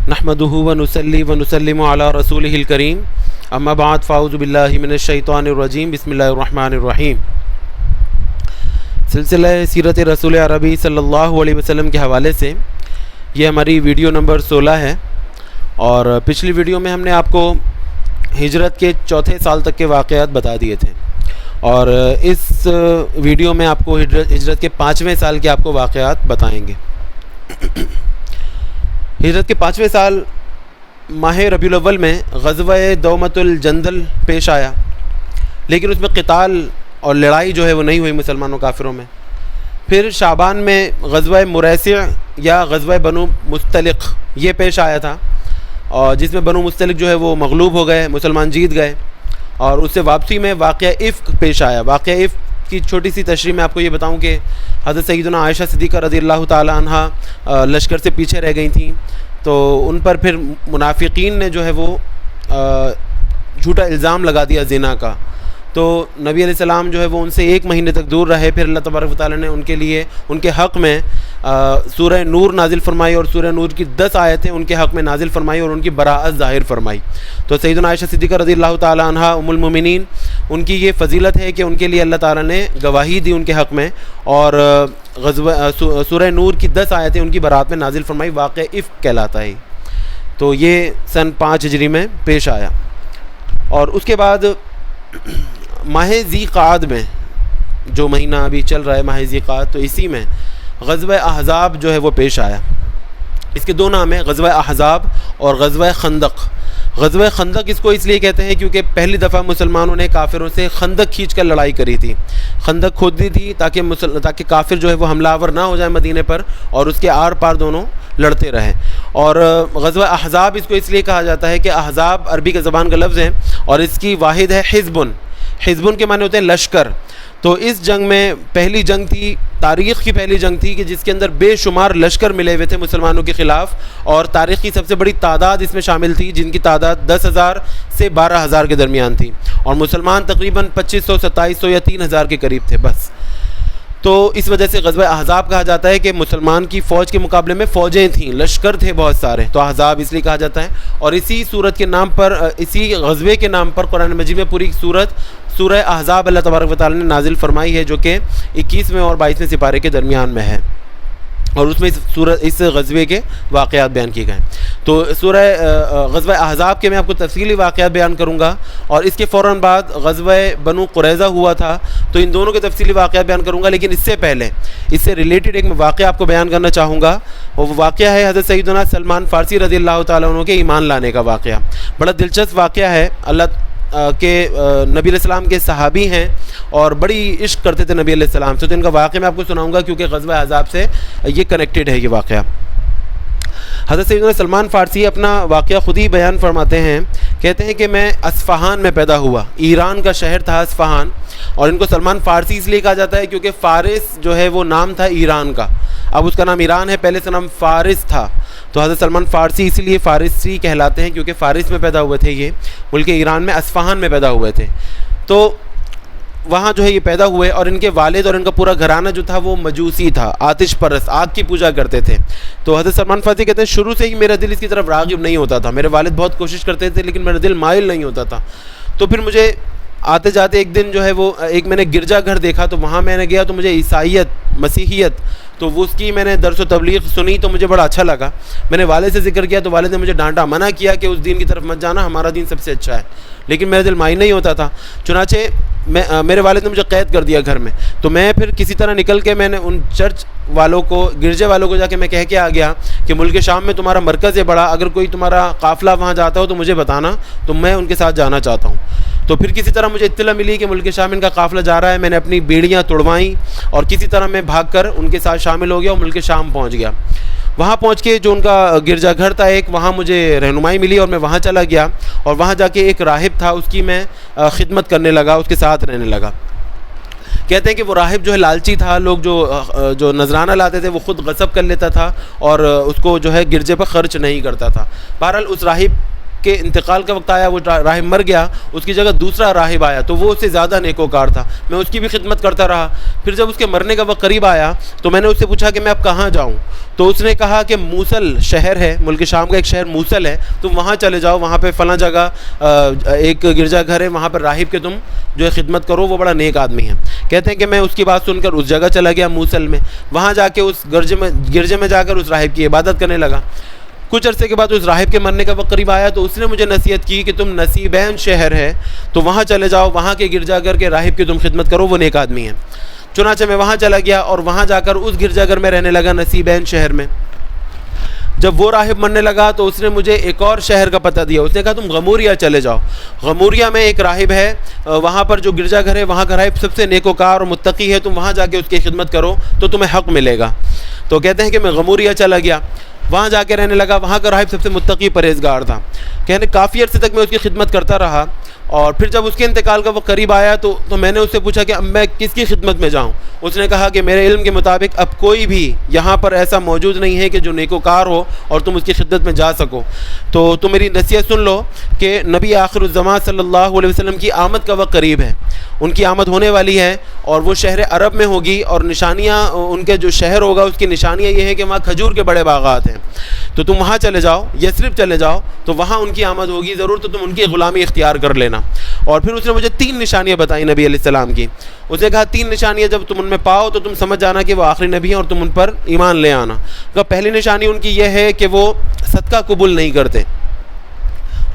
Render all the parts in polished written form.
نحمدہ ونصلی ونسلم علی رسولہ الکریم اما بعد فاعوذ باللہ من الشیطان الرجیم بسم اللہ الرحمن الرحیم۔ سلسلہ سیرت رسول عربی صلی اللہ علیہ وسلم کے حوالے سے یہ ہماری ویڈیو نمبر 16 ہے، اور پچھلی ویڈیو میں ہم نے آپ کو ہجرت کے چوتھے سال تک کے واقعات بتا دیے تھے، اور اس ویڈیو میں آپ کو ہجرت کے 5ویں سال کے آپ کو واقعات بتائیں گے۔ ہجرت کے 5ویں سال ماہ ربیع الاول میں غزوہ دومۃ الجندل پیش آیا، لیکن اس میں قتال اور لڑائی جو ہے وہ نہیں ہوئی مسلمانوں کافروں میں۔ پھر شعبان میں غزوہ مریسع یا غزوہ بنو مستلق یہ پیش آیا تھا، اور جس میں بنو مستلق جو ہے وہ مغلوب ہو گئے، مسلمان جیت گئے، اور اس سے واپسی میں واقعہ افک پیش آیا۔ واقعہ افک کی چھوٹی سی تشریح میں آپ کو یہ بتاؤں کہ حضرت سیدنا عائشہ صدیقہ رضی اللہ تعالی عنہ لشکر سے پیچھے رہ گئی تھیں، تو ان پر پھر منافقین نے جو ہے وہ جھوٹا الزام لگا دیا زنا کا، تو نبی علیہ السلام جو ہے وہ ان سے 1 مہینے تک دور رہے۔ پھر اللہ تبارک و تعالیٰ نے ان کے لیے ان کے حق میں سورہ نور نازل فرمائی، اور سورہ نور کی 10 آیتیں ان کے حق میں نازل فرمائی اور ان کی براءت ظاہر فرمائی۔ تو سیدنا عائشہ صدیقہ رضی اللہ تعالی عنہ ام المومنین، ان کی یہ فضیلت ہے کہ ان کے لیے اللہ تعالیٰ نے گواہی دی ان کے حق میں، اور سورہ نور کی 10 آیتیں ان کی براءت میں نازل فرمائی۔ واقعہ افک کہلاتا ہے۔ تو یہ سن 5 ہجری میں پیش آیا، اور اس کے بعد ماہ ذی قعد میں، جو مہینہ ابھی چل رہا ہے ماہ ذی قعد، تو اسی میں غزوہ احزاب جو ہے وہ پیش آیا۔ اس کے 2 نام ہیں، غزوہ احزاب اور غزوہ خندق۔ غزوہ خندق اس کو اس لیے کہتے ہیں کیونکہ پہلی دفعہ مسلمانوں نے کافروں سے خندق کھینچ کر لڑائی کری تھی، خندق کھودی تھی تاکہ کافر جو ہے وہ حملہ آور نہ ہو جائے مدینے پر، اور اس کے آر پار دونوں لڑتے رہیں۔ اور غزوہ احزاب اس کو اس لیے کہا جاتا ہے کہ احزاب عربی کے زبان کا لفظ ہے، اور اس کی واحد ہے حزبن۔ حزبن کے معنی ہوتے ہیں لشکر۔ تو اس جنگ میں پہلی جنگ تھی، تاریخ کی پہلی جنگ تھی، کہ جس کے اندر بے شمار لشکر ملے ہوئے تھے مسلمانوں کے خلاف، اور تاریخ کی سب سے بڑی تعداد اس میں شامل تھی، جن کی تعداد 10,000 سے 12,000 کے درمیان تھی، اور مسلمان تقریباً 2,500 2,700 یا 3,000 کے قریب تھے بس۔ تو اس وجہ سے غزوہ احزاب کہا جاتا ہے کہ مسلمان کی فوج کے مقابلے میں فوجیں تھیں، لشکر تھے بہت سارے، تو احزاب اس لیے کہا جاتا ہے۔ اور اسی سورت کے نام پر، اسی غزوے کے نام پر قرآن مجید میں پوری سورت سورہ احزاب اللہ تبارک و تعالیٰ نے نازل فرمائی ہے، جو کہ 21ویں اور 22ویں سپارے کے درمیان میں ہے، اور اس میں اس غزوے کے واقعات بیان کیے گئے۔ تو سورہ غزوہ احزاب کے میں آپ کو تفصیلی واقعات بیان کروں گا، اور اس کے فوراً بعد غزوہ بنو قریظہ ہوا تھا، تو ان دونوں کے تفصیلی واقعات بیان کروں گا۔ لیکن اس سے پہلے، اس سے ریلیٹڈ ایک واقعہ آپ کو بیان کرنا چاہوں گا، اور وہ واقعہ ہے حضرت سیدنا سلمان فارسی رضی اللہ تعالیٰ عنہ کے ایمان لانے کا واقعہ۔ بڑا دلچسپ واقعہ ہے۔ اللہ کہ نبی علیہ السلام کے صحابی ہیں، اور بڑی عشق کرتے تھے نبی علیہ السلام سے، تو ان کا واقعہ میں آپ کو سناؤں گا، کیونکہ غزوہ احزاب سے یہ کنیکٹڈ ہے یہ واقعہ۔ حضرت سیدنا سلمان فارسی اپنا واقعہ خود ہی بیان فرماتے ہیں، کہتے ہیں کہ میں اصفہان میں پیدا ہوا۔ ایران کا شہر تھا اصفہان، اور ان کو سلمان فارسی اس لیے کہا جاتا ہے کیونکہ فارس جو ہے وہ نام تھا ایران کا، اب اس کا نام ایران ہے، پہلے سے نام فارس تھا، تو حضرت سلمان فارسی اسی لیے فارسی کہلاتے ہیں کیونکہ فارس میں پیدا ہوئے تھے، یہ ملک ایران میں اصفہان میں پیدا ہوئے تھے۔ تو وہاں جو ہے یہ پیدا ہوئے، اور ان کے والد اور ان کا پورا گھرانہ جو تھا وہ مجوسی تھا، آتش پرست، آگ کی پوجا کرتے تھے۔ تو حضرت سلمان فارسی کہتے ہیں شروع سے ہی میرا دل اس کی طرف راغب نہیں ہوتا تھا، میرے والد بہت کوشش کرتے تھے لیکن میرا دل مائل نہیں ہوتا تھا۔ تو پھر مجھے آتے جاتے ایک دن جو ہے وہ ایک میں نے گرجا گھر دیکھا، تو وہاں میں نے گیا، تو مجھے عیسائیت، مسیحیت، تو وہ اس کی میں نے درس و تبلیغ سنی، تو مجھے بڑا اچھا لگا۔ میں نے والد سے ذکر کیا، تو والد نے مجھے ڈانٹا، منع کیا کہ اس دین کی طرف مت جانا، ہمارا دین سب سے اچھا ہے، لیکن میرا دل مائل نہیں ہوتا تھا۔ چنانچہ میرے والد نے مجھے قید کر دیا گھر میں، تو میں پھر کسی طرح نکل کے میں نے ان چرچ والوں کو، گرجے والوں کو جا کے میں کہہ کے آ گیا کہ ملک شام میں تمہارا مرکز ہے بڑا، اگر کوئی تمہارا قافلہ وہاں جاتا ہو تو مجھے بتانا، تو میں ان کے ساتھ جانا چاہتا ہوں۔ تو پھر کسی طرح مجھے اطلاع ملی کہ ملک شام ان کا قافلہ جا رہا ہے، میں نے اپنی بیڑیاں توڑوائیں، اور کسی طرح میں بھاگ کر ان کے ساتھ شامل ہو گیا اور ملک شام پہنچ گیا۔ وہاں پہنچ کے جو ان کا گرجا گھر تھا ایک، وہاں مجھے رہنمائی ملی، اور میں وہاں چلا گیا، اور وہاں جا کے ایک راہب تھا، اس کی میں خدمت کرنے لگا، اس کے ساتھ رہنے لگا۔ کہتے ہیں کہ وہ راہب جو ہے لالچی تھا، لوگ جو نذرانہ لاتے تھے وہ خود غصب کر لیتا تھا، اور اس کو جو ہے گرجے پر خرچ نہیں کرتا تھا۔ بہرحال اس راہب کے انتقال کا وقت آیا, وہ راہب مر گیا, اس کی جگہ دوسرا راہب آیا تو وہ اس سے زیادہ نیکوکار تھا, میں اس کی بھی خدمت کرتا رہا. پھر جب اس کے مرنے کا وقت قریب آیا تو میں نے اس سے پوچھا کہ میں اب کہاں جاؤں, تو اس نے کہا کہ موصل شہر ہے, ملک شام کا ایک شہر موصل ہے, تم وہاں چلے جاؤ, وہاں پہ فلاں جگہ ایک گرجا گھر ہے, وہاں پر راہب کے تم جو ہے خدمت کرو, وہ بڑا نیک آدمی ہے. کہتے ہیں کہ میں اس کی بات سن کر اس جگہ چلا گیا موصل میں, وہاں جا کے اس گرجے میں جا کر اس راہب کی عبادت کرنے لگا. کچھ عرصے کے بعد اس راہب کے مرنے کا وقت قریب آیا تو اس نے مجھے نصیحت کی کہ تم نصیبین شہر ہے تو وہاں چلے جاؤ, وہاں کے گرجا گھر کے راہب کی تم خدمت کرو, وہ نیک آدمی ہے. چنانچہ میں وہاں چلا گیا اور وہاں جا کر اس گرجا گھر میں رہنے لگا, نصیبین شہر میں. جب وہ راہب مرنے لگا تو اس نے مجھے ایک اور شہر کا پتہ دیا, اس نے کہا تم غموریا چلے جاؤ, غموریا میں ایک راہب ہے, وہاں پر جو گرجا گھر ہے وہاں کا راہب سب سے نیکوکار اور متقی ہے, تم وہاں جا کے اس کی خدمت کرو تو تمہیں حق ملے گا. تو کہتے ہیں کہ میں غموریا چلا گیا, وہاں جا کے رہنے لگا, وہاں کا راہب سب سے متقی پرہیزگار تھا. کہنے کافی عرصے تک میں اس کی خدمت کرتا رہا, اور پھر جب اس کے انتقال کا وہ قریب آیا تو میں نے اس سے پوچھا کہ اب میں کس کی خدمت میں جاؤں. اس نے کہا کہ میرے علم کے مطابق اب کوئی بھی یہاں پر ایسا موجود نہیں ہے کہ جو نیکوکار ہو اور تم اس کی خدمت میں جا سکو, تو تم میری نصیحت سن لو کہ نبی آخر الزمان صلی اللہ علیہ وسلم کی آمد کا وقت قریب ہے, ان کی آمد ہونے والی ہے اور وہ شہر عرب میں ہوگی, اور نشانیاں ان کے جو شہر ہوگا اس کی نشانیاں یہ ہیں کہ وہاں کھجور کے بڑے باغات ہیں, تو تم وہاں چلے جاؤ, یثرب چلے جاؤ, تو وہاں ان کی آمد ہوگی ضرور, تو تم ان کی غلامی اختیار کر لینا. اور پھر اس نے مجھے 3 نشانیاں بتائیں نبی علیہ السلام کی. اس نے کہا 3 نشانیاں جب تم ان میں پاؤ تو تم سمجھ جانا کہ وہ آخری نبی ہیں اور تم ان پر ایمان لے آنا. تو پہلی نشانی ان کی یہ ہے کہ وہ صدقہ قبول نہیں کرتے,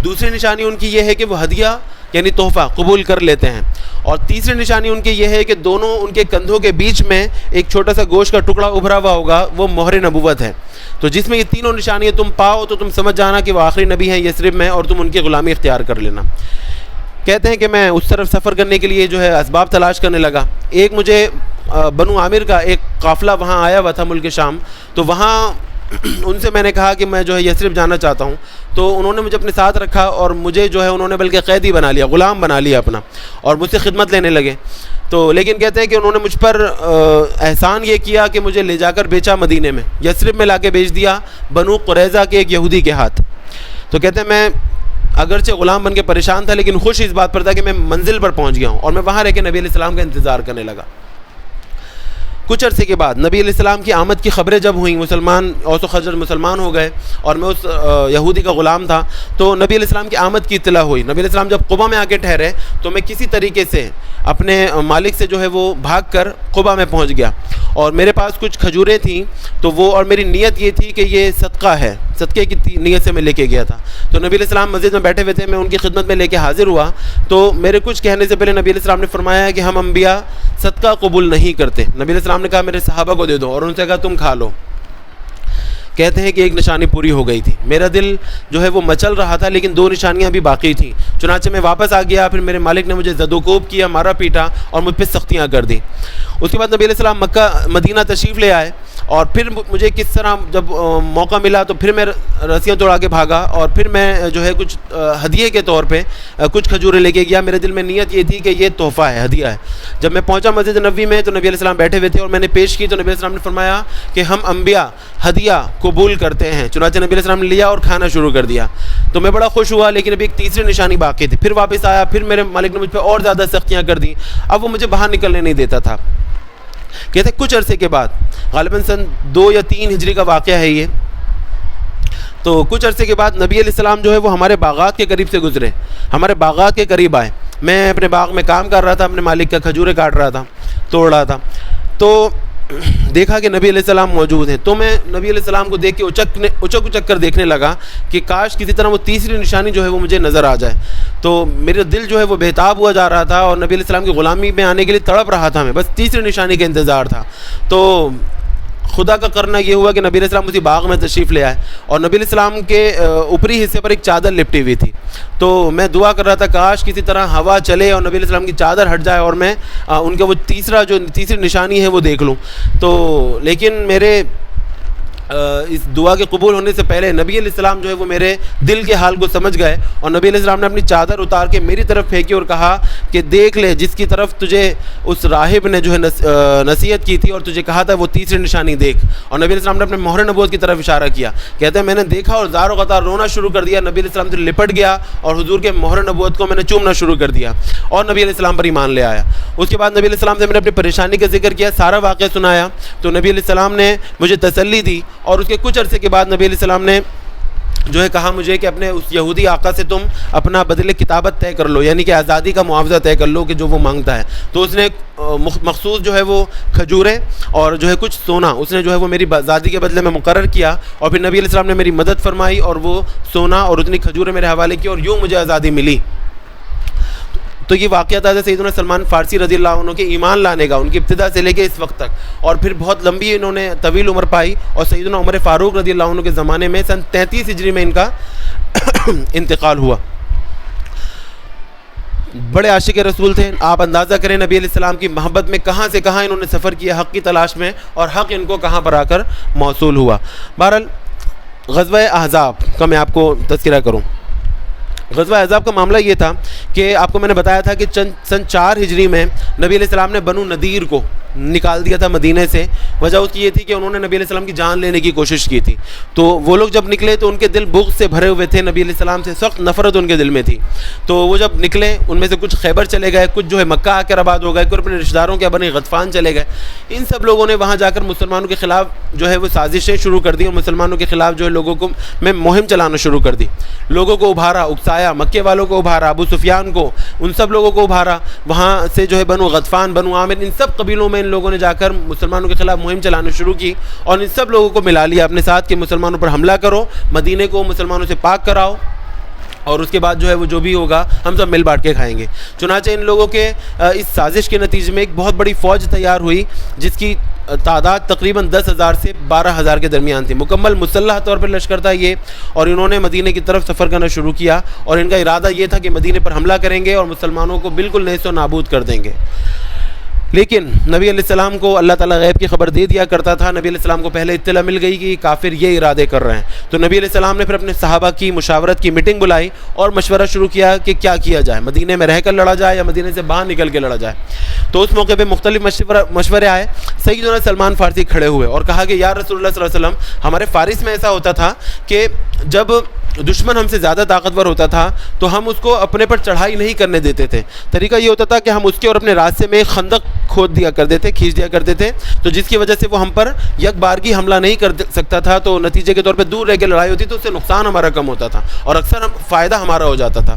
دوسری نشانی ان کی یہ ہے کہ وہ ہدیہ یعنی تحفہ قبول کر لیتے ہیں, اور تیسری نشانی ان کی یہ ہے کہ دونوں ان کے کندھوں کے بیچ میں ایک چھوٹا سا گوشت کا ٹکڑا ابھرا ہوا ہوگا, وہ مہر نبوت ہے. تو جس میں یہ تینوں نشانیاں تم پاؤ تو تم سمجھ جانا کہ وہ آخری نبی ہیں یثرب میں, اور تم ان کی غلامی اختیار کر لینا. کہتے ہیں کہ میں اس طرف سفر کرنے کے لیے جو ہے اسباب تلاش کرنے لگا. ایک مجھے بنو عامر کا ایک قافلہ وہاں آیا ہوا تھا ملک شام, تو وہاں ان سے میں نے کہا کہ میں جو ہے یثرب جانا چاہتا ہوں, تو انہوں نے مجھے اپنے ساتھ رکھا اور مجھے جو ہے انہوں نے بلکہ قیدی بنا لیا, غلام بنا لیا اپنا, اور مجھ سے خدمت لینے لگے. تو لیکن کہتے ہیں کہ انہوں نے مجھ پر احسان یہ کیا کہ مجھے لے جا کر بیچا مدینے میں, یثرب میں لا کے بیچ دیا بنو قریظہ کے ایک یہودی کے ہاتھ. تو کہتے ہیں میں اگرچہ غلام بن کے پریشان تھا لیکن خوش اس بات پر تھا کہ میں منزل پر پہنچ گیا ہوں, اور میں وہاں رہ کے نبی علیہ السلام کا انتظار کرنے لگا. کچھ عرصے کے بعد نبی علیہ السلام کی آمد کی خبریں جب ہوئیں, مسلمان اوس و خزرج مسلمان ہو گئے اور میں اس یہودی کا غلام تھا, تو نبی علیہ السلام کی آمد کی اطلاع ہوئی. نبی علیہ السلام جب قبا میں آ کے ٹھہرے تو میں کسی طریقے سے اپنے مالک سے جو ہے وہ بھاگ کر قبا میں پہنچ گیا, اور میرے پاس کچھ کھجوریں تھیں, تو وہ اور میری نیت یہ تھی کہ یہ صدقہ ہے, صدقے کی نیت سے میں لے کے گیا تھا. تو نبی علیہ السلام مسجد میں بیٹھے ہوئے تھے, میں ان کی خدمت میں لے کے حاضر ہوا, تو میرے کچھ کہنے سے پہلے نبی علیہ السلام نے فرمایا کہ ہم انبیاء صدقہ قبول نہیں کرتے. نبی علیہ السلام نے کہا میرے صحابہ کو دے دو, اور ان سے کہا تم کھا لو. کہتے ہیں کہ ایک نشانی پوری ہو گئی تھی, میرا دل جو ہے وہ مچل رہا تھا, لیکن 2 نشانیاں بھی باقی تھیں. چنانچہ میں واپس آ گیا, پھر میرے مالک نے مجھے زد و کوب کیا, مارا پیٹا اور مجھ پہ سختیاں کر دیں. اس کے بعد نبی علیہ السلام مکہ مدینہ تشریف لے آئے, اور پھر مجھے کس طرح جب موقع ملا تو پھر میں رسیاں توڑا کے بھاگا, اور پھر میں جو ہے کچھ ہدیے کے طور پہ کچھ کھجوریں لے کے گیا. میرے دل میں نیت یہ تھی کہ یہ تحفہ ہے, ہدیہ ہے. جب میں پہنچا مسجد نبوی میں تو نبی علیہ السلام بیٹھے ہوئے تھے, اور میں نے پیش کی تو نبی علیہ السلام نے فرمایا کہ ہم انبیاء ہدیہ قبول کرتے ہیں. چنانچہ نبی علیہ السلام نے لیا اور کھانا شروع کر دیا. تو میں بڑا خوش ہوا, لیکن ابھی ایک تیسری نشانی باقی تھی. پھر واپس آیا, پھر میرے مالک نے مجھ پہ اور زیادہ سختیاں کر دیں, اب وہ مجھے باہر نکلنے نہیں دیتا تھا. کہتے ہیں کچھ عرصے کے بعد, غالباً سن 2 یا 3 ہجری کا واقعہ ہے یہ, تو کچھ عرصے کے بعد نبی علیہ السلام جو ہے وہ ہمارے باغات کے قریب سے گزرے, ہمارے باغات کے قریب آئے. میں اپنے باغ میں کام کر رہا تھا, اپنے مالک کا کھجوریں کاٹ رہا تھا, توڑ رہا تھا, تو دیکھا کہ نبی علیہ السلام موجود ہیں. تو میں نبی علیہ السلام کو دیکھ کے اچک کر دیکھنے لگا کہ کاش کسی طرح وہ تیسری نشانی جو ہے وہ مجھے نظر آ جائے. تو میرا دل جو ہے وہ بہتاب ہوا جا رہا تھا, اور نبی علیہ السلام کی غلامی میں آنے کے لیے تڑپ رہا تھا. میں بس تیسری نشانی کا انتظار تھا. تو خدا کا کرنا یہ ہوا کہ نبی علیہ السلام اسی باغ میں تشریف لے آئے, اور نبی علیہ السلام کے اوپری حصے پر ایک چادر لپٹی ہوئی تھی. تو میں دعا کر رہا تھا کاش کسی طرح ہوا چلے اور نبی علیہ السلام کی چادر ہٹ جائے اور میں ان کا وہ تیسری نشانی ہے وہ دیکھ لوں. تو لیکن میرے اس دعا کے قبول ہونے سے پہلے نبی علیہ السلام جو ہے وہ میرے دل کے حال کو سمجھ گئے، اور نبی علیہ السلام نے اپنی چادر اتار کے میری طرف پھینکی اور کہا کہ دیکھ لے، جس کی طرف تجھے اس راہب نے جو ہے نصیحت کی تھی اور تجھے کہا تھا وہ تیسری نشانی دیکھ. اور نبی علیہ السلام نے اپنے مہر نبوت کی طرف اشارہ کیا. کہتے ہیں میں نے دیکھا اور زار و قطار رونا شروع کر دیا. نبی علیہ السلام سے لپٹ گیا اور حضور کے مہر نبوت کو میں نے چومنا شروع کر دیا اور نبی علیہ السلام پر ایمان لے آیا. اس کے بعد نبی علیہ السلام سے میں نے اپنی پریشانی کا ذکر کیا، سارا واقعہ سنایا، تو نبی علیہ السلام نے مجھے تسلی دی. اور اس کے کچھ عرصے کے بعد نبی علیہ السلام نے جو ہے کہا مجھے کہ اپنے اس یہودی آقا سے تم اپنا بدل کتابت طے کر لو، یعنی کہ آزادی کا معاوضہ طے کر لو کہ جو وہ مانگتا ہے. تو اس نے مخصوص جو ہے وہ کھجوریں اور جو ہے کچھ سونا اس نے جو ہے وہ میری آزادی کے بدلے میں مقرر کیا. اور پھر نبی علیہ السلام نے میری مدد فرمائی اور وہ سونا اور اتنی کھجوریں میرے حوالے کی اور یوں مجھے آزادی ملی. تو یہ واقعہ تھا سیدنا سلمان فارسی رضی اللہ عنہ کے ایمان لانے کا، ان کی ابتدا سے لے کے اس وقت تک. اور پھر بہت لمبی انہوں نے طویل عمر پائی، اور سیدنا عمر فاروق رضی اللہ عنہ کے زمانے میں سن 33 ہجری میں ان کا انتقال ہوا. بڑے عاشق رسول تھے. آپ اندازہ کریں نبی علیہ السلام کی محبت میں کہاں سے کہاں انہوں نے سفر کیا حق کی تلاش میں، اور حق ان کو کہاں پر آ کر موصول ہوا. بہرحال غزوہ احزاب کا میں آپ کو تذکرہ کروں. غزوہ احزاب کا معاملہ یہ تھا کہ آپ کو میں نے بتایا تھا کہ سن 4 ہجری میں نبی علیہ السلام نے بنو نذیر کو نکال دیا تھا مدینہ سے. وجہ اس کی یہ تھی کہ انہوں نے نبی علیہ السلام کی جان لینے کی کوشش کی تھی. تو وہ لوگ جب نکلے تو ان کے دل بغض سے بھرے ہوئے تھے، نبی علیہ السلام سے سخت نفرت ان کے دل میں تھی. تو وہ جب نکلے ان میں سے کچھ خیبر چلے گئے، کچھ جو ہے مکہ آ کر آباد ہو گئے، کچھ اپنے رشتہ داروں کے بنی غطفان چلے گئے. ان سب لوگوں نے وہاں جا کر مسلمانوں کے خلاف جو ہے وہ سازشیں شروع کر دی اور مسلمانوں کے خلاف جو ہے لوگوں کو میں مہم چلانا شروع کر دی. لوگوں کو ابھارا، اکسایا، مکے والوں کو ابھارا، ابو سفیان کو، ان سب لوگوں کو ابھارا. وہاں سے جو ہے بنو غطفان، بنو عامر، ان سب قبیلوں میں ان لوگوں نے جا کر مسلمانوں کے خلاف مہم چلانا شروع کی اور ان سب لوگوں کو ملا لیا اپنے ساتھ کہ مسلمانوں پر حملہ کرو، مدینے کو مسلمانوں سے پاک کراؤ، اور اس کے بعد جو ہے وہ جو بھی ہوگا ہم سب مل بانٹ کے کھائیں گے. چنانچہ ان لوگوں کے اس سازش کے نتیجے میں ایک بہت بڑی فوج تیار ہوئی جس کی تعداد تقریباً 10,000 سے 12,000 کے درمیان تھی. مکمل مسلح طور پر لشکر تھا یہ، اور انہوں نے مدینے کی طرف سفر کرنا شروع کیا اور ان کا ارادہ یہ تھا کہ مدینے پر حملہ کریں گے اور مسلمانوں کو بالکل نیست و نابود کر دیں گے. لیکن نبی علیہ السلام کو اللہ تعالیٰ غیب کی خبر دے دیا کرتا تھا. نبی علیہ السلام کو پہلے اطلاع مل گئی کہ کافر یہ ارادے کر رہے ہیں. تو نبی علیہ السلام نے پھر اپنے صحابہ کی مشاورت کی میٹنگ بلائی اور مشورہ شروع کیا کہ کیا کیا جائے، مدینے میں رہ کر لڑا جائے یا مدینے سے باہر نکل کے لڑا جائے. تو اس موقع پہ مختلف مشورے آئے. سیدنا سلمان فارسی کھڑے ہوئے اور کہا کہ یا رسول اللہ صلی اللہ علیہ وسلم، ہمارے فارس میں ایسا ہوتا تھا کہ جب دشمن ہم سے زیادہ طاقتور ہوتا تھا تو ہم اس کو اپنے پر چڑھائی نہیں کرنے دیتے تھے. طریقہ یہ ہوتا تھا کہ ہم اس کے اور اپنے راستے میں ایک خندق کھود دیا کرتے تھے، کھینچ دیا کرتے تھے، تو جس کی وجہ سے وہ ہم پر یک بارگی حملہ نہیں کر سکتا تھا. تو نتیجے کے طور پہ دور رہ کے لڑائی ہوتی تو اس سے نقصان ہمارا کم ہوتا تھا اور اکثر فائدہ ہمارا ہو جاتا تھا.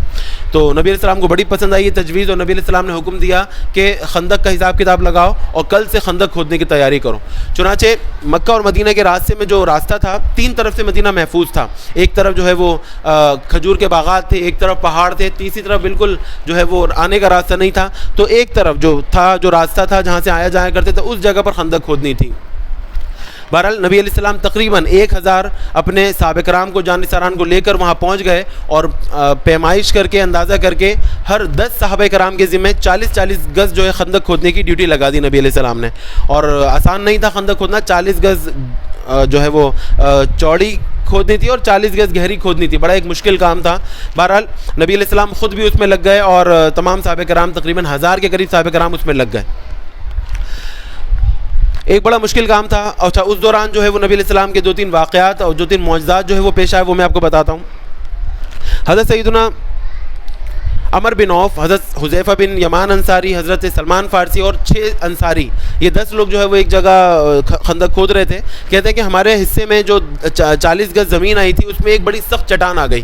تو نبی علیہ السلام کو بڑی پسند آئی یہ تجویز اور نبی علیہ السلام نے حکم دیا کہ خندق کا حساب کتاب لگاؤ اور کل سے خندق کھودنے کی تیاری کرو. چنانچہ مکہ اور مدینہ کے راستے میں جو راستہ تھا، 3 طرف سے مدینہ محفوظ تھا. ایک طرف جو ہے وہ کھجور کے باغات تھے، ایک طرف پہاڑ تھے، تیسری طرف بالکل جو ہے وہ آنے کا راستہ نہیں تھا. تو ایک طرف جو تھا، جو راستہ تھا جہاں سے آیا جایا کرتے تھے، اس جگہ پر خندق کھودنی تھی. بہرحال نبی علیہ السلام تقریباً 1000 اپنے صحابہ کرام کو، جانثاران کو لے کر وہاں پہنچ گئے اور پیمائش کر کے، اندازہ کر کے ہر 10 صحابہ کرام کے ذمہ 40 گز جو ہے خندق کھودنے کی ڈیوٹی لگا دی نبی علیہ السلام نے. اور آسان نہیں تھا خندق کھودنا. 40 گز جو ہے وہ چوڑی کھودنی تھی اور 40 گز گہری کھودنی تھی. بڑا ایک مشکل کام تھا. بہرحال نبی علیہ السلام خود بھی اس میں لگ گئے اور تمام صحابہ کرام، تقریباً 1000 کے قریب صحابہ کرام اس میں لگ گئے. ایک بڑا مشکل کام تھا. اچھا، اس دوران جو ہے وہ نبی علیہ السلام کے 2-3 واقعات اور 2-3 معجزات جو ہے وہ پیش آئے، وہ میں آپ کو بتاتا ہوں. حضرت سیدنا عمر بن عوف، حضرت حذیفہ بن یمان انصاری، حضرت سلمان فارسی اور 6 انصاری، یہ 10 لوگ جو ہے وہ ایک جگہ خندق کھود رہے تھے. کہتے ہیں کہ ہمارے حصے میں جو 40 گز زمین آئی تھی اس میں ایک بڑی سخت چٹان آ گئی.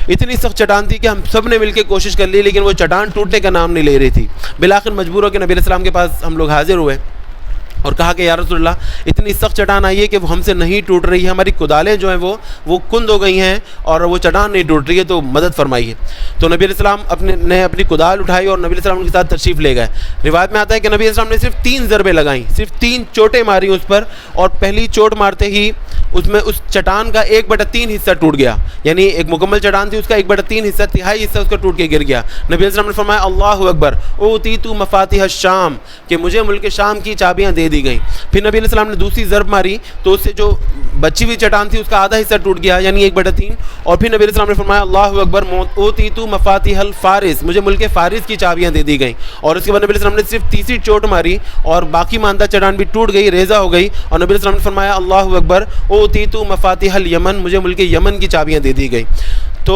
اتنی سخت چٹان تھی کہ ہم سب نے مل کے کوشش کر لی لیکن وہ چٹان ٹوٹنے کا نام نہیں لے رہی تھی. بالآخر مجبور ہو کے نبی علیہ السلام کے پاس ہم لوگ حاضر ہوئے اور کہا کہ یا رسول اللہ، اتنی سخت چٹان آئی ہے کہ وہ ہم سے نہیں ٹوٹ رہی ہے، ہماری کدالیں جو ہیں وہ کند ہو گئی ہیں اور وہ چٹان نہیں ٹوٹ رہی ہے، تو مدد فرمائیے. تو نبی علیہ السلام نے اپنی کدال اٹھائی اور نبی علیہ السلام کے ساتھ تشریف لے گئے. روایت میں آتا ہے کہ نبی علیہ السلام نے صرف 3 ضربیں لگائیں، صرف 3 چوٹیں ماری اس پر، اور پہلی چوٹ مارتے ہی اس میں اس چٹان کا 1/3 حصہ ٹوٹ گیا، یعنی ایک مکمل چٹان تھی، اس کا 1/3 حصہ، تہائی حصہ اس کا ٹوٹ کے گر گیا۔ نبی علیہ السلام نے فرمایا اللہ اکبر، اوتیت مفاتیح الشام، کہ مجھے ملک شام کی چابیاں دے دی گئیں۔ پھر نبی علیہ السلام نے دوسری ضرب ماری تو اس سے جو بچی ہوئی چٹان تھی اس کا آدھا حصہ ٹوٹ گیا، یعنی 1/3۔ اور پھر نبی علیہ السلام نے فرمایا اللہ اکبر، اوتیت مفاتیح الفارس، مجھے ملک فارس کی چابیاں دے دی گئیں۔ اور اس کے بعد نبی علیہ السلام نے صرف تیسری چوٹ ماری اور باقی ماندہ چٹان بھی ٹوٹ گئی، ریزہ ہو گئی، اور نبی علیہ السلام نے فرمایا اللہ اکبر، اوتیت مفاتیح الیمن، مجھے ملک یمن کی چابیاں دے دی گئی۔ تو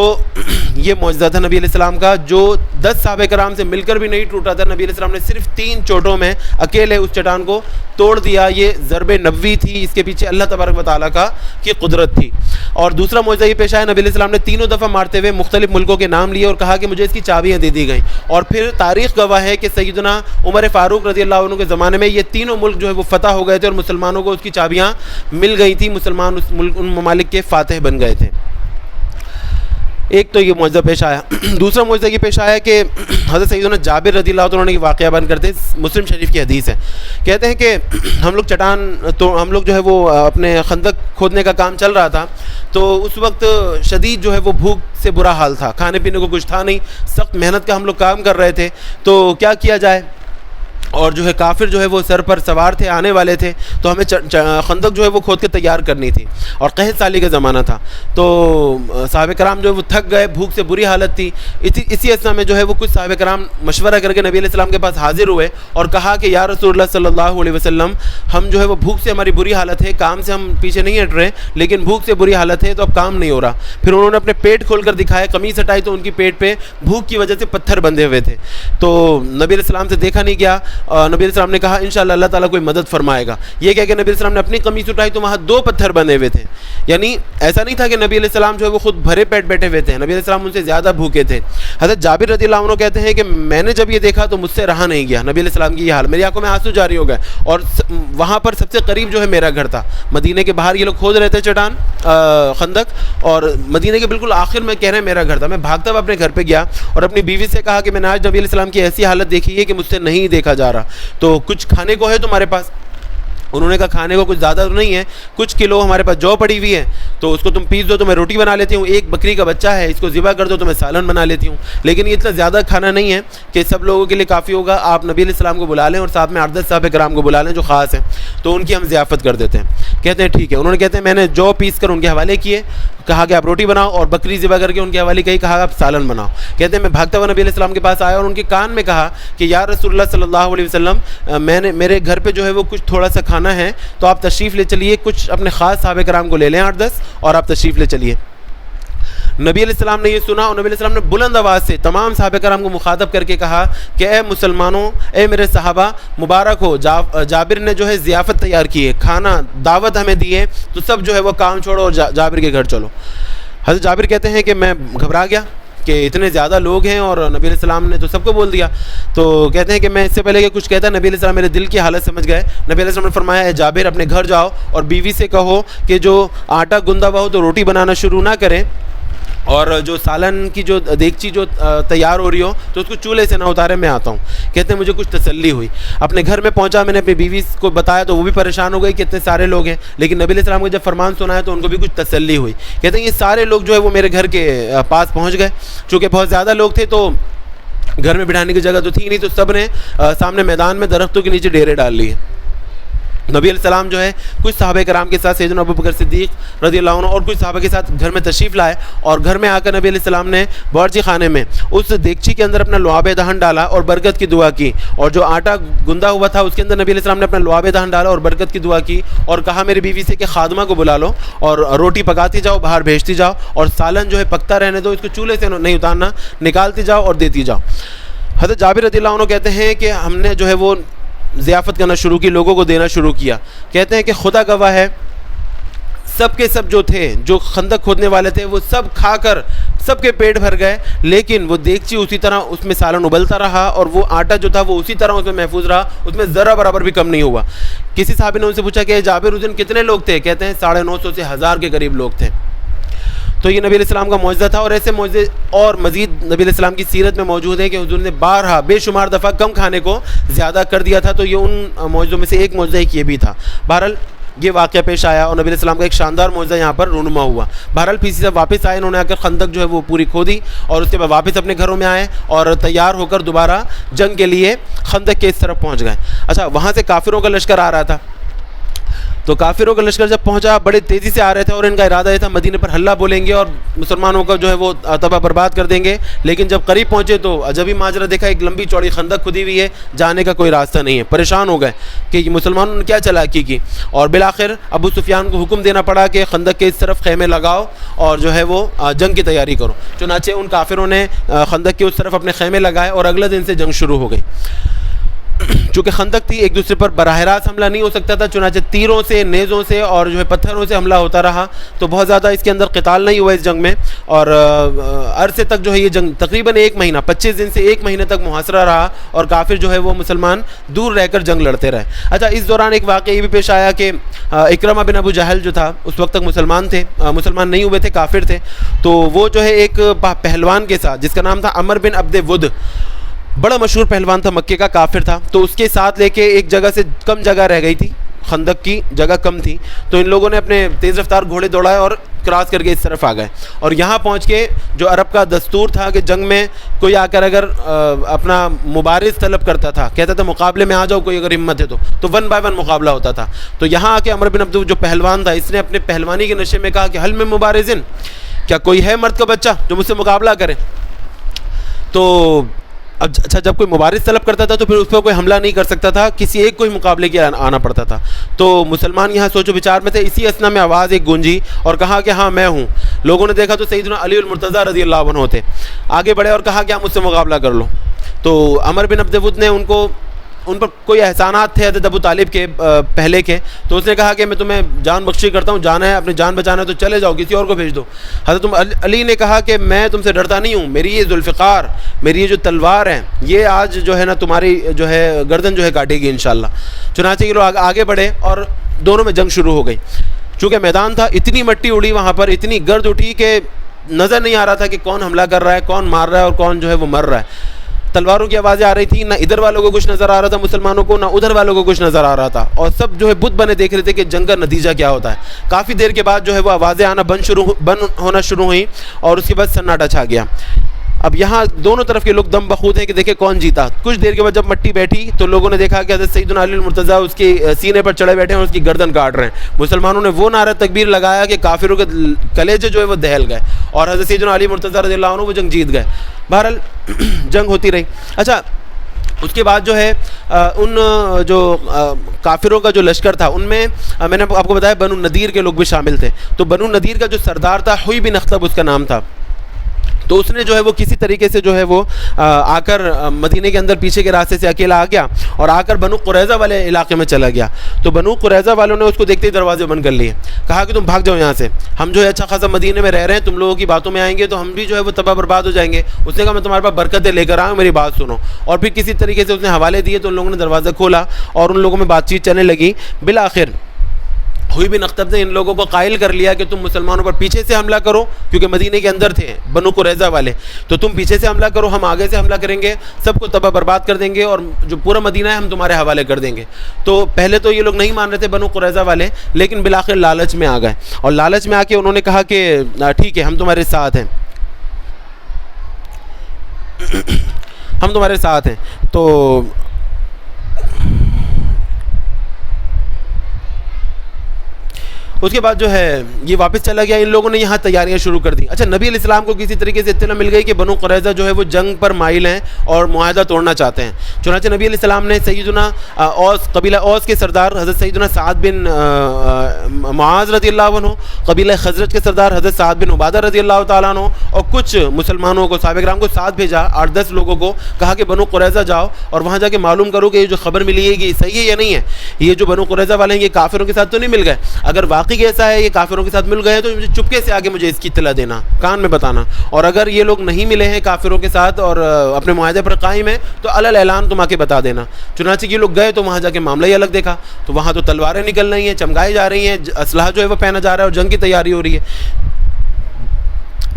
یہ معجزہ تھا نبی علیہ السلام کا، جو 10 صحابہ کرام سے مل کر بھی نہیں ٹوٹا تھا۔ نبی علیہ السلام نے صرف 3 چوٹوں میں اکیلے اس چٹان کو توڑ دیا۔ یہ ضرب نبوی تھی، اس کے پیچھے اللہ تبارک و تعالیٰ کی قدرت تھی۔ اور دوسرا معجزہ یہ پیش آیا، نبی علیہ السلام نے 3 دفعہ مارتے ہوئے مختلف ملکوں کے نام لیے اور کہا کہ مجھے اس کی چابیاں دے دی گئیں۔ اور پھر تاریخ گواہ ہے کہ سیدنا عمر فاروق رضی اللہ عنہ کے زمانے میں یہ تینوں ملک جو ہے وہ فتح ہو گئے تھے اور مسلمانوں کو اس کی چابیاں مل گئی تھیں، مسلمان ان ممالک کے فاتح بن گئے تھے۔ ایک تو یہ معجزہ پیش آیا۔ دوسرا معجزہ یہ پیش آیا کہ حضرت سیدنا جابر رضی اللہ عنہ کی واقعہ بیان کرتے ہیں، مسلم شریف کی حدیث ہے، کہتے ہیں کہ ہم لوگ جو ہے وہ اپنے خندق کھودنے کا کام چل رہا تھا، تو اس وقت شدید جو ہے وہ بھوک سے برا حال تھا، کھانے پینے کو کچھ تھا نہیں، سخت محنت کا ہم لوگ کام کر رہے تھے، تو کیا کیا جائے؟ اور جو ہے کافر جو ہے وہ سر پر سوار تھے، آنے والے تھے، تو ہمیں خندق جو ہے وہ کھود کے تیار کرنی تھی، اور قحط سالی کا زمانہ تھا، تو صحابہ کرام جو ہے وہ تھک گئے، بھوک سے بری حالت تھی۔ اسی اثنا میں جو ہے وہ کچھ صحابہ کرام مشورہ کر کے نبی علیہ السلام کے پاس حاضر ہوئے اور کہا کہ یا رسول اللہ صلی اللہ علیہ وسلم، ہم جو ہے وہ بھوک سے ہماری بری حالت ہے، کام سے ہم پیچھے نہیں ہٹ رہے، لیکن بھوک سے بری حالت ہے تو اب کام نہیں ہو رہا۔ پھر انہوں نے اپنے پیٹ کھول کر دکھائے، قمیص ہٹائی تو ان کی پیٹ پہ بھوک کی وجہ سے پتھر بندھے ہوئے تھے، تو نبی علیہ السلام سے دیکھا نہیں گیا۔ نبی علیہ السلام نے کہا انشاءاللہ اللہ تعالیٰ کوئی مدد فرمائے گا۔ یہ کہہ کہ نبی علیہ السلام نے اپنی قمیص اٹھائی تو وہاں 2 پتھر بندھے ہوئے تھے، یعنی ایسا نہیں تھا کہ نبی علیہ السلام جو ہے وہ خود بھرے پیٹ بیٹھے ہوئے تھے، نبی علیہ السلام ان سے زیادہ بھوکے تھے۔ حضرت جابر رضی اللہ عنہ کہتے ہیں کہ میں نے جب یہ دیکھا تو مجھ سے رہا نہیں گیا، نبی علیہ السلام کی یہ حال، میری آنکھوں میں آنسو جاری ہو گئے، اور وہاں پر سب سے قریب جو ہے میرا گھر تھا، مدینے کے باہر یہ لوگ کھود رہے تھے چٹان خندق، اور مدینے کے بالکل آخر میں کہہ رہے ہیں میرا گھر تھا۔ میں بھاگتا ہوا اپنے گھر پہ گیا اور اپنی بیوی سے کہا کہ میں نے آج نبی علیہ السلام کی ایسی حالت دیکھی ہے کہ مجھ سے نہیں دیکھا جا رہا، تو کچھ کھانے کو ہے تمہارے پاس؟ انہوں نے کہا کھانے کو کچھ زیادہ تو نہیں ہے، کچھ کلو ہمارے پاس جو پڑی ہوئی ہے، تو اس کو تم پیس دو تو میں روٹی بنا لیتی ہوں، ایک بکری کا بچہ ہے اس کو ذبح کر دو تو میں سالن بنا لیتی ہوں، لیکن یہ اتنا زیادہ کھانا نہیں ہے کہ سب لوگوں کے لیے کافی ہوگا، آپ نبی علیہ السلام کو بلا لیں اور ساتھ میں 8-10 صحابہ کرام کو بلا لیں جو خاص ہیں، تو ان کی ہم ضیافت کر دیتے ہیں۔ کہتے ہیں ٹھیک ہے، انہوں نے کہتے ہیں میں نے جو پیس کر ان کے حوالے کیے، کہا کہ آپ روٹی بناؤ، اور بکری ذبح کر کے ان کے حوالے کہا آپ سالن بناؤ۔ کہتے ہیں میں بھاگتا ہوا نبی علیہ السلام کے پاس آیا اور ان کے کان میں کہا کہ یا رسول اللہ صلی اللہ علیہ وسلم، میرے گھر پہ جو ہے وہ کچھ تھوڑا سا کھانا ہے تو آپ تشریف لے چلیے، کچھ اپنے خاص صحابہ کرام کو لے لیں 8-10 اور آپ تشریف لے چلیے۔ نبی علیہ السلام نے یہ سنا اور نبی علیہ السلام نے بلند آواز سے تمام صحابہ کرام کو مخاطب کر کے کہا کہ اے مسلمانوں، اے میرے صحابہ، مبارک ہو، جابر نے جو ہے ضیافت تیار کی ہے، کھانا دعوت ہمیں دی ہے، تو سب جو ہے وہ کام چھوڑو اور جابر کے گھر چلو۔ حضرت جابر کہتے ہیں کہ میں گھبرا گیا کہ اتنے زیادہ لوگ ہیں اور نبی علیہ السلام نے تو سب کو بول دیا، تو کہتے ہیں کہ میں اس سے پہلے کہ کچھ کہتا نبی علیہ السلام میرے دل کی حالت سمجھ گئے۔ نبی علیہ السلام نے فرمایا اے جابر، اپنے گھر جاؤ اور بیوی سے کہو کہ جو آٹا گندا ہوا ہو تو روٹی بنانا شروع نہ کریں، اور جو سالن کی جو دیگچی جو تیار ہو رہی ہو تو اس کو چولہے سے نہ اتارے، میں آتا ہوں۔ کہتے ہیں مجھے کچھ تسلی ہوئی، اپنے گھر میں پہنچا، میں نے اپنی بیوی کو بتایا تو وہ بھی پریشان ہو گئی کہ اتنے سارے لوگ ہیں، لیکن نبی علیہ السلام کو جب فرمان سنا ہے تو ان کو بھی کچھ تسلی ہوئی۔ کہتے ہیں یہ سارے لوگ جو ہے وہ میرے گھر کے پاس پہنچ گئے، چونکہ بہت زیادہ لوگ تھے تو گھر میں بٹھانے کی جگہ تو تھی نہیں، تو سب نے سامنے میدان میں درختوں کے نیچے ڈیرے ڈال لیے۔ نبی علیہ السلام جو ہے کچھ صحابہ کرام کے ساتھ سیدنا ابوبکر صدیق رضی اللہ عنہ اور کچھ صحابہ کے ساتھ گھر میں تشریف لائے، اور گھر میں آ کر نبی علیہ السلام نے باورچی خانے میں اس دیگچی کے اندر اپنا لعاب دہن ڈالا اور برکت کی دعا کی، اور جو آٹا گندا ہوا تھا اس کے اندر نبی علیہ السلام نے اپنا لعاب دہن ڈالا اور برکت کی دعا کی، اور کہا میری بیوی سے کہ خادمہ کو بلا لو اور روٹی پکاتی جاؤ، باہر بھیجتی جاؤ، اور سالن جو ہے پکتا رہنے دو، اس کو چولہے سے نہیں اتارنا، نکالتی جاؤ اور دیتی جاؤ۔ حضرت جابر رضی اللہ عنہ کہتے ہیں کہ ہم نے جو ہے وہ ضیافت کرنا شروع کی، لوگوں کو دینا شروع کیا۔ کہتے ہیں کہ خدا گواہ ہے، سب کے سب جو تھے، جو خندق کھودنے والے تھے، وہ سب کھا کر سب کے پیٹ بھر گئے، لیکن وہ دیگچی اسی طرح اس میں سالن ابلتا رہا، اور وہ آٹا جو تھا وہ اسی طرح اس میں محفوظ رہا، اس میں ذرہ برابر بھی کم نہیں ہوا۔ کسی صحابی نے ان سے پوچھا کہ جابر اس دن کتنے لوگ تھے؟ کہتے ہیں 950 سے 1000 کے قریب لوگ تھے۔ تو یہ نبی علیہ السلام کا معجزہ تھا، اور ایسے معجزے اور مزید نبی علیہ السلام کی سیرت میں موجود ہیں کہ حضور نے بارہا بے شمار دفعہ کم کھانے کو زیادہ کر دیا تھا، تو یہ ان معجزوں میں سے ایک معجزہ ایک یہ بھی تھا۔ بہرحال یہ واقعہ پیش آیا اور نبی علیہ السلام کا ایک شاندار معجزہ یہاں پر رونما ہوا۔ بہرحال پی سی صاحب واپس آئے، انہوں نے آ کر خندق جو ہے وہ پوری کھودی اور اس کے بعد واپس اپنے گھروں میں آئے اور تیار ہو کر دوبارہ جنگ کے لیے خندق کے اس طرف پہنچ گئے۔ اچھا، وہاں سے کافروں کا لشکر آ رہا تھا، تو کافروں کا لشکر جب پہنچا بڑے تیزی سے آ رہے تھے اور ان کا ارادہ یہ تھا مدینے پر حلہ بولیں گے اور مسلمانوں کا جو ہے وہ تباہ برباد کر دیں گے، لیکن جب قریب پہنچے تو عجبی ماجرا دیکھا، ایک لمبی چوڑی خندق کھدی ہوئی ہے، جانے کا کوئی راستہ نہیں ہے۔ پریشان ہو گئے کہ مسلمانوں نے کیا چالاکی کی، اور بالآخر ابو سفیان کو حکم دینا پڑا کہ خندق کے اس طرف خیمے لگاؤ اور جو ہے وہ جنگ کی تیاری کرو۔ چنانچہ ان کافروں نے خندق کے اس طرف اپنے خیمے لگائے اور اگلے دن سے جنگ شروع ہو گئی۔ چونکہ خندق تھی، ایک دوسرے پر براہ راست حملہ نہیں ہو سکتا تھا، چنانچہ تیروں سے، نیزوں سے اور جو ہے پتھروں سے حملہ ہوتا رہا، تو بہت زیادہ اس کے اندر قتال نہیں ہوا اس جنگ میں، اور عرصے تک جو ہے یہ جنگ تقریباً 1 مہینہ 25 دن سے 1 مہینے تک محاصرہ رہا اور کافر جو ہے وہ مسلمان دور رہ کر جنگ لڑتے رہے۔ اچھا، اس دوران ایک واقعہ یہ بھی پیش آیا کہ اکرمہ بن ابو جہل جو تھا اس وقت تک مسلمان نہیں ہوئے تھے، کافر تھے، تو وہ جو ہے ایک پہلوان کے ساتھ جس کا نام تھا عمر بن عبد ود، بڑا مشہور پہلوان تھا، مکے کا کافر تھا، تو اس کے ساتھ لے کے ایک جگہ سے کم جگہ رہ گئی تھی، خندق کی جگہ کم تھی، تو ان لوگوں نے اپنے تیز رفتار گھوڑے دوڑائے اور کراس کر کے اس طرف آ گئے، اور یہاں پہنچ کے جو عرب کا دستور تھا کہ جنگ میں کوئی آ کر اگر اپنا مبارز طلب کرتا تھا، کہتا تھا مقابلے میں آ جاؤ کوئی اگر ہمت ہے تو 1 بائی 1 مقابلہ ہوتا تھا، تو یہاں آ کے عمر بن عبد جو پہلوان تھا اس نے اپنے پہلوانی کے نشے میں کہا کہ حل میں مبارزن، کیا کوئی ہے مرد کا بچہ جو مجھ سے مقابلہ کرے؟ تو اچھا، جب کوئی مبارز طلب کرتا تھا تو پھر اس پر کوئی حملہ نہیں کر سکتا تھا، کسی ایک کو ہی مقابلے کے آنا پڑتا تھا، تو مسلمان یہاں سوچو بچار میں تھے، اسی اسنا میں آواز ایک گونجی اور کہا کہ ہاں میں ہوں۔ لوگوں نے دیکھا تو سیدنا علی المرتضیٰ رضی اللہ عنہ تھے، آگے بڑھے اور کہا کہ آپ مجھ سے مقابلہ کر لو، تو عمر بن عبد ود نے ان پر کوئی احسانات تھے حضرت ابو طالب کے پہلے کے، تو اس نے کہا کہ میں تمہیں جان بخشی کرتا ہوں، جانا ہے اپنی جان بچانا ہے تو چلے جاؤ، کسی اور کو بھیج دو۔ حضرت علی نے کہا کہ میں تم سے ڈرتا نہیں ہوں، میری یہ ذوالفقار، میری یہ جو تلوار ہے یہ آج جو ہے نا تمہاری جو ہے گردن جو ہے کاٹے گی انشاءاللہ۔ چنانچہ یہ لوگ آگے بڑھے اور دونوں میں جنگ شروع ہو گئی۔ چونکہ میدان تھا، اتنی مٹی اڑی وہاں پر، اتنی گرد اٹھی کہ نظر نہیں آ رہا تھا کہ کون حملہ کر رہا ہے، کون مار رہا ہے اور کون جو ہے وہ مر رہا ہے۔ تلواروں کی آوازیں آ رہی تھی، نہ ادھر والوں کو کچھ نظر آ رہا تھا مسلمانوں کو، نہ ادھر والوں کو کچھ نظر آ رہا تھا، اور سب جو ہے بت بنے دیکھ رہے تھے کہ جنگ کا نتیجہ کیا ہوتا ہے۔ کافی دیر کے بعد جو ہے وہ آوازیں آنا بند ہونا شروع ہوئیں اور اس کے بعد سناٹا چھا گیا۔ اب یہاں دونوں طرف کے لوگ دم بخود ہیں کہ دیکھیں کون جیتا۔ کچھ دیر کے بعد جب مٹی بیٹھی تو لوگوں نے دیکھا کہ حضرت سیدنا علی المرتضیٰ اس کے سینے پر چڑھے بیٹھے ہیں اور اس کی گردن کاٹ رہے ہیں۔ مسلمانوں نے وہ نعرہ تکبیر لگایا کہ کافروں کے کلیجے جو ہے وہ دہل گئے اور حضرت سیدنا علی مرتضیٰ رضی اللہ عنہ وہ جنگ جیت گئے۔ بہرحال جنگ ہوتی رہی۔ اچھا، اس کے بعد جو ہے ان جو کافروں کا جو لشکر تھا ان میں میں نے آپ کو بتایا بنو نذیر کے لوگ بھی شامل تھے، تو بنو نذیر کا جو سردار تھا حوی بن اخطب اس کا نام تھا، تو اس نے جو ہے وہ کسی طریقے سے جو ہے وہ آ کر مدینے کے اندر پیچھے کے راستے سے اکیلا آ گیا اور آ کر بنو قریظہ والے علاقے میں چلا گیا۔ تو بنو قریظہ والوں نے اس کو دیکھتے ہی دروازے بند کر لیے، کہا کہ تم بھاگ جاؤ یہاں سے، ہم جو ہے اچھا خاصا مدینے میں رہ رہے ہیں، تم لوگوں کی باتوں میں آئیں گے تو ہم بھی جو ہے وہ تباہ برباد ہو جائیں گے۔ اس نے کہا میں تمہارے پاس برکتیں لے کر آؤں، میری بات سنو، اور پھر کسی طریقے سے اس نے حوالے دیے تو ان لوگوں نے دروازہ کھولا اور ان لوگوں میں بات چیت چلنے لگی۔ بالآخر حوی بن اخطب نے ان لوگوں کو قائل کر لیا کہ تم مسلمانوں پر پیچھے سے حملہ کرو، کیونکہ مدینے کے اندر تھے بنو قریظہ والے، تو تم پیچھے سے حملہ کرو، ہم آگے سے حملہ کریں گے، سب کو تباہ برباد کر دیں گے اور جو پورا مدینہ ہے ہم تمہارے حوالے کر دیں گے۔ تو پہلے تو یہ لوگ نہیں مان رہے تھے بنو قریظہ والے، لیکن بالآخر لالچ میں آ گئے اور لالچ میں آ کے انہوں نے کہا کہ ٹھیک ہے ہم تمہارے ساتھ ہیں، ہم تمہارے ساتھ ہیں۔ تو اس کے بعد جو ہے یہ واپس چلا گیا، ان لوگوں نے یہاں تیاریاں شروع کر دی۔ اچھا، نبی علیہ السلام کو کسی طریقے سے اطلاع مل گئی کہ بنو قریظہ جو ہے وہ جنگ پر مائل ہیں اور معاہدہ توڑنا چاہتے ہیں، چنانچہ نبی علیہ السلام نے سیدنا اوس، قبیلہ اوس کے سردار حضرت سیدنا سعد بن معاذ رضی اللہ عنہ، قبیلہ خزرج کے سردار حضرت سعد بن عبادہ رضی اللہ تعالیٰ عنہ اور کچھ مسلمانوں کو، صحابہ کرام کو ساتھ بھیجا، 8-10 لوگوں کو، کہا کہ بنو قریظہ جاؤ اور وہاں جا کے معلوم کرو کہ یہ جو خبر ملی ہے یہ صحیح ہے یا نہیں ہے، یہ جو بنو قریظہ والے ہیں یہ کافروں کے ساتھ تو نہیں مل گئے، اگر واقعی ایسا ہے یہ کافروں کے ساتھ مل گئے تو مجھے چپکے سے آگے مجھے اس کی اطلاع دینا، کان میں بتانا، اور اگر یہ لوگ نہیں ملے ہیں کافروں کے ساتھ اور اپنے معاہدے پر قائم ہیں تو علل اعلان تم آ کے بتا دینا۔ چنانچہ یہ لوگ گئے تو وہاں جا کے معاملہ ہی الگ دیکھا، تو وہاں تو تلواریں نکل رہی ہیں، چمگائی جا رہی ہیں، اسلحہ جو ہے وہ پہنا جا رہا ہے اور جنگ کی تیاری ہو رہی ہے۔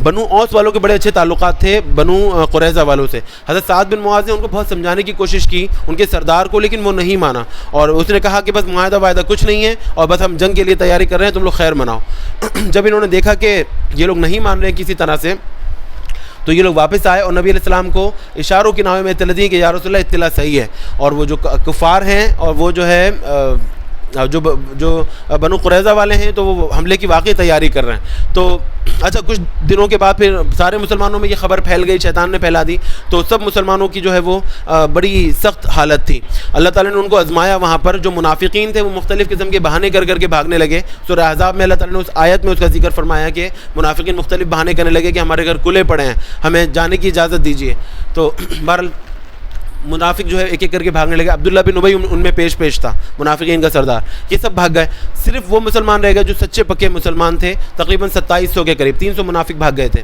بنو اوس والوں کے بڑے اچھے تعلقات تھے بنو قریظہ والوں سے. حضرت سعد بن معاذ نے ان کو بہت سمجھانے کی کوشش کی ان کے سردار کو, لیکن وہ نہیں مانا, اور اس نے کہا کہ بس معاہدہ وعدہ کچھ نہیں ہے اور بس ہم جنگ کے لیے تیاری کر رہے ہیں, تم لوگ خیر مناؤ. جب انہوں نے دیکھا کہ یہ لوگ نہیں مان رہے کسی طرح سے, تو یہ لوگ واپس آئے اور نبی علیہ السلام کو اشاروں کی ناوے میں اطلاع دی کہ یا رسول اللہ اطلاع صحیح ہے, اور وہ جو کفار ہیں اور وہ جو ہے جو بنو قریظہ والے ہیں تو وہ حملے کی واقعی تیاری کر رہے ہیں. تو اچھا کچھ دنوں کے بعد پھر سارے مسلمانوں میں یہ خبر پھیل گئی, شیطان نے پھیلا دی, تو سب مسلمانوں کی جو ہے وہ بڑی سخت حالت تھی. اللہ تعالیٰ نے ان کو آزمایا وہاں پر. جو منافقین تھے وہ مختلف قسم کے بہانے کر کر کے بھاگنے لگے. سورہ احزاب میں اللہ تعالیٰ نے اس آیت میں اس کا ذکر فرمایا کہ منافقین مختلف بہانے کرنے لگے کہ ہمارے گھر کھلے پڑے ہیں, ہمیں جانے کی اجازت دیجیے. تو بہرحال منافق جو ہے ایک ایک کر کے بھاگنے لگے. عبداللہ بن ابی ان میں پیش تھا, منافقین کا سردار. یہ سب بھاگ گئے. صرف وہ مسلمان رہ گئے جو سچے پکے مسلمان تھے, تقریباً 2700 کے قریب, 300 منافق بھاگ گئے تھے.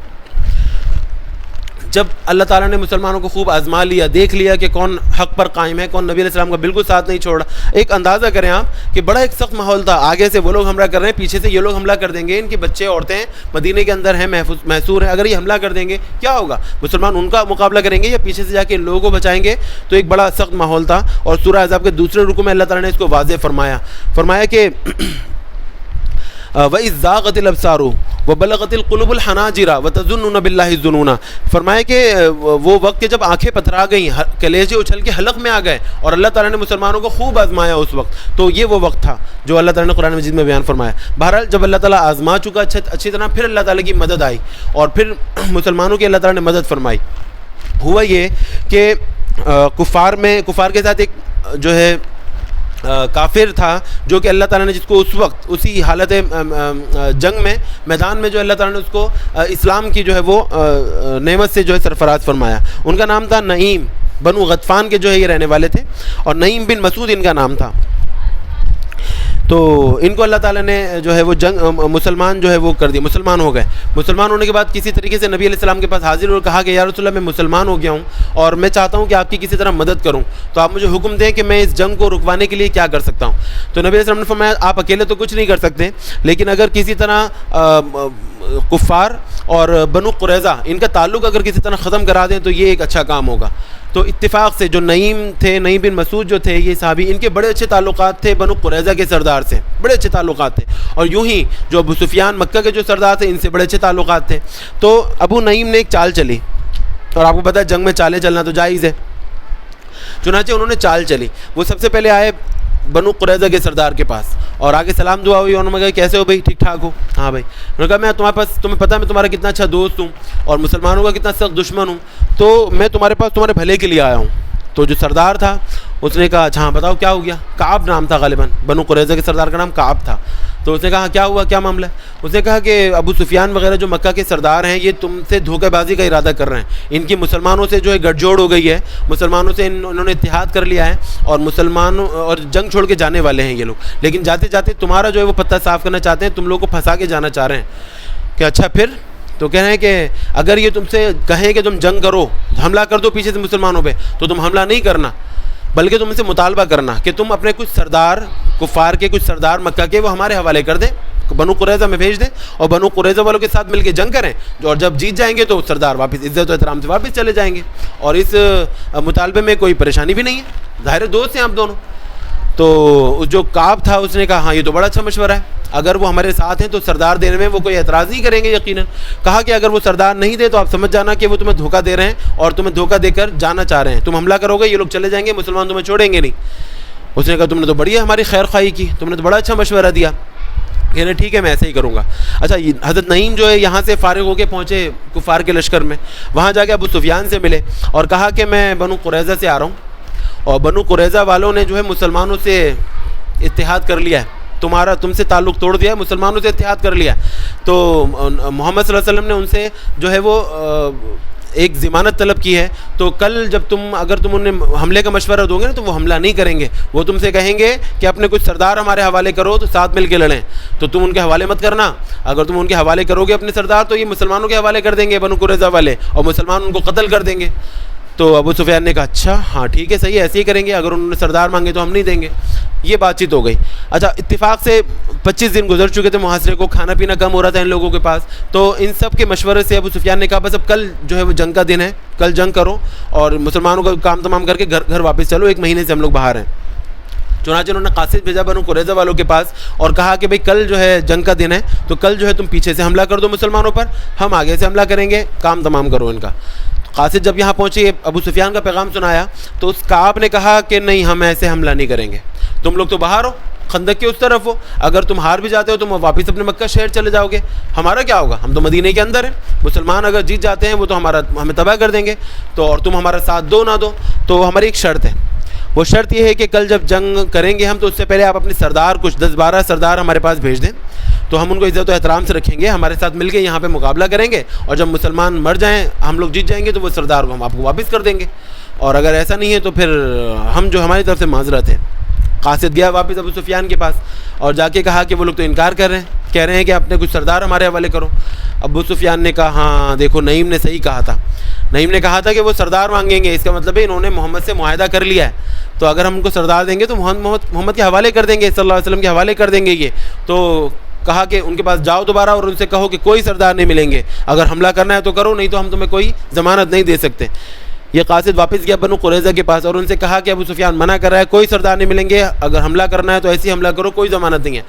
جب اللہ تعالیٰ نے مسلمانوں کو خوب آزما لیا, دیکھ لیا کہ کون حق پر قائم ہے, کون نبی علیہ السلام کا بالکل ساتھ نہیں چھوڑا. ایک اندازہ کریں آپ کہ بڑا ایک سخت ماحول تھا. آگے سے وہ لوگ حملہ کر رہے ہیں, پیچھے سے یہ لوگ حملہ کر دیں گے. ان کے بچے عورتیں مدینے کے اندر ہیں, محصور ہیں. اگر یہ حملہ کر دیں گے کیا ہوگا؟ مسلمان ان کا مقابلہ کریں گے یا پیچھے سے جا کے لوگوں کو بچائیں گے؟ تو ایک بڑا سخت ماحول تھا. اور سورہ احزاب کے دوسرے رکوع میں اللہ تعالیٰ نے اس کو واضح فرمایا کہ وَإِذْ زَاغَتِ الْأَبْصَارُ وَبَلَغَتِ الْقُلُوبُ الْحَنَاجِرَ وَتَظُنُّونَ بِاللَّهِ الظُّنُونَ. فرمایا کہ وہ وقت کہ جب آنکھیں پتھرا گئیں, کلیجے اچھل کے حلق میں آ گئے, اور اللہ تعالیٰ نے مسلمانوں کو خوب آزمایا اس وقت. تو یہ وہ وقت تھا جو اللہ تعالیٰ نے قرآن مجید میں بیان فرمایا. بہرحال جب اللہ تعالیٰ آزما چکا اچھی طرح, پھر اللہ تعالیٰ کی مدد آئی اور پھر مسلمانوں کی اللہ تعالیٰ نے مدد فرمائی. ہوا یہ کہ کفار کے ساتھ ایک جو ہے کافر تھا, جو کہ اللہ تعالیٰ نے جس کو اس وقت اسی حالت جنگ میں میدان میں جو اللہ تعالیٰ نے اس کو اسلام کی جو ہے وہ نعمت سے جو ہے سرفراز فرمایا. ان کا نام تھا نعیم. بنو غطفان کے جو ہے یہ رہنے والے تھے, اور نعیم بن مسعود ان کا نام تھا. تو ان کو اللہ تعالیٰ نے جو ہے وہ مسلمان جو ہے وہ کر دیا, مسلمان ہو گئے. مسلمان ہونے کے بعد کسی طریقے سے نبی علیہ السلام کے پاس حاضر اور کہا کہ یا رسول اللہ میں مسلمان ہو گیا ہوں اور میں چاہتا ہوں کہ آپ کی کسی طرح مدد کروں, تو آپ مجھے حکم دیں کہ میں اس جنگ کو رکوانے کے لیے کیا کر سکتا ہوں. تو نبی علیہ السلام نے فرمایا آپ اکیلے تو کچھ نہیں کر سکتے, لیکن اگر کسی طرح کفار اور بنو قریظہ ان کا تعلق اگر کسی طرح ختم کرا دیں تو یہ ایک اچھا کام ہوگا. تو اتفاق سے جو نعیم تھے, نعیم بن مسعود جو تھے یہ صحابی, ان کے بڑے اچھے تعلقات تھے بنو قریظہ کے سردار سے, بڑے اچھے تعلقات تھے. اور یوں ہی جو ابو سفیان مکہ کے جو سردار تھے ان سے بڑے اچھے تعلقات تھے. تو ابو نعیم نے ایک چال چلی, اور آپ کو پتہ ہے جنگ میں چالیں چلنا تو جائز ہے. چنانچہ انہوں نے چال چلی. وہ سب سے پہلے آئے بنو قریظہ کے سردار کے پاس, اور آگے سلام دعا ہوئی. انہوں نے کہا کیسے ہو بھائی, ٹھیک ٹھاک ہو؟ ہاں بھائی. انہوں نے کہا میں تمہیں پتہ ہے میں تمہارا کتنا اچھا دوست ہوں اور مسلمانوں کا کتنا سخت دشمن ہوں, تو میں تمہارے پاس تمہارے بھلے کے لیے آیا ہوں. تو جو سردار تھا اس نے کہا اچھا ہاں بتاؤ کیا ہو گیا. کعب نام تھا, غالباً بنو قریظہ کے سردار کا نام کعب تھا. تو اس نے کہا کیا ہوا, کیا معاملہ ہے؟ اس نے کہا کہ ابو سفیان وغیرہ جو مکہ کے سردار ہیں یہ تم سے دھوکہ بازی کا ارادہ کر رہے ہیں. ان کی مسلمانوں سے جو ہے گٹھ جوڑ ہو گئی ہے, مسلمانوں سے انہوں نے اتحاد کر لیا ہے, اور مسلمانوں اور جنگ چھوڑ کے جانے والے ہیں یہ لوگ, لیکن جاتے جاتے تمہارا جو ہے وہ پتہ صاف کرنا چاہتے ہیں, تم لوگوں کو پھنسا کے جانا چاہ رہے ہیں. کہ اچھا پھر؟ تو کہہ رہے ہیں کہ اگر یہ تم سے کہیں کہ تم جنگ کرو, حملہ کر دو پیچھے سے مسلمانوں پہ, تو تم حملہ نہیں کرنا, بلکہ تم ان سے مطالبہ کرنا کہ تم اپنے کچھ سردار, کفار کے کچھ سردار مکہ کے, وہ ہمارے حوالے کر دیں, بنو قریظہ میں بھیج دیں, اور بنو قریظہ والوں کے ساتھ مل کے جنگ کریں, اور جب جیت جائیں گے تو سردار واپس عزت و احترام سے واپس چلے جائیں گے. اور اس مطالبے میں کوئی پریشانی بھی نہیں ہے, ظاہر دوست ہیں آپ دونوں. تو جو کعب تھا اس نے کہا ہاں یہ تو بڑا اچھا مشورہ ہے, اگر وہ ہمارے ساتھ ہیں تو سردار دینے میں وہ کوئی اعتراض نہیں کریں گے یقیناً. کہا کہ اگر وہ سردار نہیں دے تو آپ سمجھ جانا کہ وہ تمہیں دھوکہ دے رہے ہیں اور تمہیں دھوکہ دے کر جانا چاہ رہے ہیں. تم حملہ کرو گے, یہ لوگ چلے جائیں گے, مسلمان تمہیں چھوڑیں گے نہیں. اس نے کہا تم نے تو بڑی ہماری خیر خواہی کی, تم نے تو بڑا اچھا مشورہ دیا. کہنے ٹھیک ہے میں ایسے ہی کروں گا. اچھا حضرت نعیم جو ہے یہاں سے فارغ ہو کے پہنچے کفار کے لشکر میں, وہاں جا کے ابو سفیان سے ملے اور کہا کہ میں بنو قریظہ سے آ رہا ہوں, اور بنو قریظہ والوں نے جو ہے مسلمانوں سے اتحاد کر لیا ہے, تم سے تعلق توڑ دیا ہے, مسلمانوں سے اتحاد کر لیا. تو محمد صلی اللہ علیہ وسلم نے ان سے جو ہے وہ ایک ضمانت طلب کی ہے, تو کل جب اگر تم انہیں حملے کا مشورہ دو گے نا تو وہ حملہ نہیں کریں گے. وہ تم سے کہیں گے کہ اپنے کچھ سردار ہمارے حوالے کرو تو ساتھ مل کے لڑیں, تو تم ان کے حوالے مت کرنا. اگر تم ان کے حوالے کرو گے اپنے سردار تو یہ مسلمانوں کے حوالے کر دیں گے بنو قریظہ والے, اور مسلمان ان کو قتل کر دیں گے. تو ابو سفیان نے کہا اچھا ہاں ٹھیک ہے صحیح ہے, ایسے ہی کریں گے, اگر انہوں نے سردار مانگے تو ہم نہیں دیں گے. یہ بات چیت ہو گئی. اچھا اتفاق سے 25 دن گزر چکے تھے محاصرے کو, کھانا پینا کم ہو رہا تھا ان لوگوں کے پاس. تو ان سب کے مشورے سے ابو سفیان نے کہا بس اب کل جو ہے وہ جنگ کا دن ہے, کل جنگ کرو اور مسلمانوں کا کام تمام کر کے گھر واپس چلو, 1 مہینے سے ہم لوگ باہر ہیں. چنانچہ انہوں نے قاصد بھیجا بنو قریظہ والوں کے پاس اور کہا کہ بھئی کل جو ہے جنگ کا دن ہے, تو کل جو ہے تم پیچھے سے حملہ کر دو مسلمانوں پر, ہم آگے سے حملہ کریں گے, کام تمام کرو ان کا. قاصد جب یہاں پہنچے, ابو سفیان کا پیغام سنایا, تو اس کعب نے کہا کہ نہیں, ہم ایسے حملہ نہیں کریں گے, تم لوگ تو باہر ہو, خندق کے اس طرف ہو, اگر تم ہار بھی جاتے ہو تو واپس اپنے مکہ شہر چلے جاؤ گے, ہمارا کیا ہوگا, ہم تو مدینے کے اندر ہیں, مسلمان اگر جیت جاتے ہیں وہ تو ہمیں تباہ کر دیں گے, تو اور تم ہمارا ساتھ دو نہ دو. تو ہماری ایک شرط ہے, وہ شرط یہ ہے کہ کل جب جنگ کریں گے ہم تو اس سے پہلے آپ اپنے سردار, کچھ 10-12 سردار ہمارے پاس بھیج دیں, تو ہم ان کو عزت و احترام سے رکھیں گے, ہمارے ساتھ مل کے یہاں پہ مقابلہ کریں گے, اور جب مسلمان مر جائیں, ہم لوگ جیت جائیں گے, تو وہ سردار کو ہم آپ کو واپس کر دیں گے, اور اگر ایسا نہیں ہے تو پھر ہم جو ہماری طرف سے معذرت ہے. قاصد گیا واپس ابو سفیان کے پاس اور جا کے کہا کہ وہ لوگ تو انکار کر رہے ہیں, کہہ رہے ہیں کہ اپنے کچھ سردار ہمارے حوالے کرو. ابو سفیان نے کہا ہاں دیکھو, نعیم نے صحیح کہا تھا, نعیم نے کہا تھا کہ وہ سردار مانگیں گے, اس کا مطلب ہے انہوں نے محمد سے معاہدہ کر لیا ہے, تو اگر ہم ان کو سردار دیں گے تو محمد کے حوالے کر دیں گے, صلی اللہ علیہ وسلم کے حوالے کر دیں گے یہ. تو کہا کہ ان کے پاس جاؤ دوبارہ اور ان سے کہو کہ کوئی سردار نہیں ملیں گے, اگر حملہ کرنا ہے تو کرو, نہیں تو ہم تمہیں کوئی ضمانت نہیں دے سکتے. یہ قاصد واپس گیا بنو قریظہ کے پاس اور ان سے کہا کہ ابو سفیان منع کر رہا ہے, کوئی سردار نہیں ملیں گے, اگر حملہ کرنا ہے تو ایسی حملہ کرو, کوئی ضمانت نہیں ہے.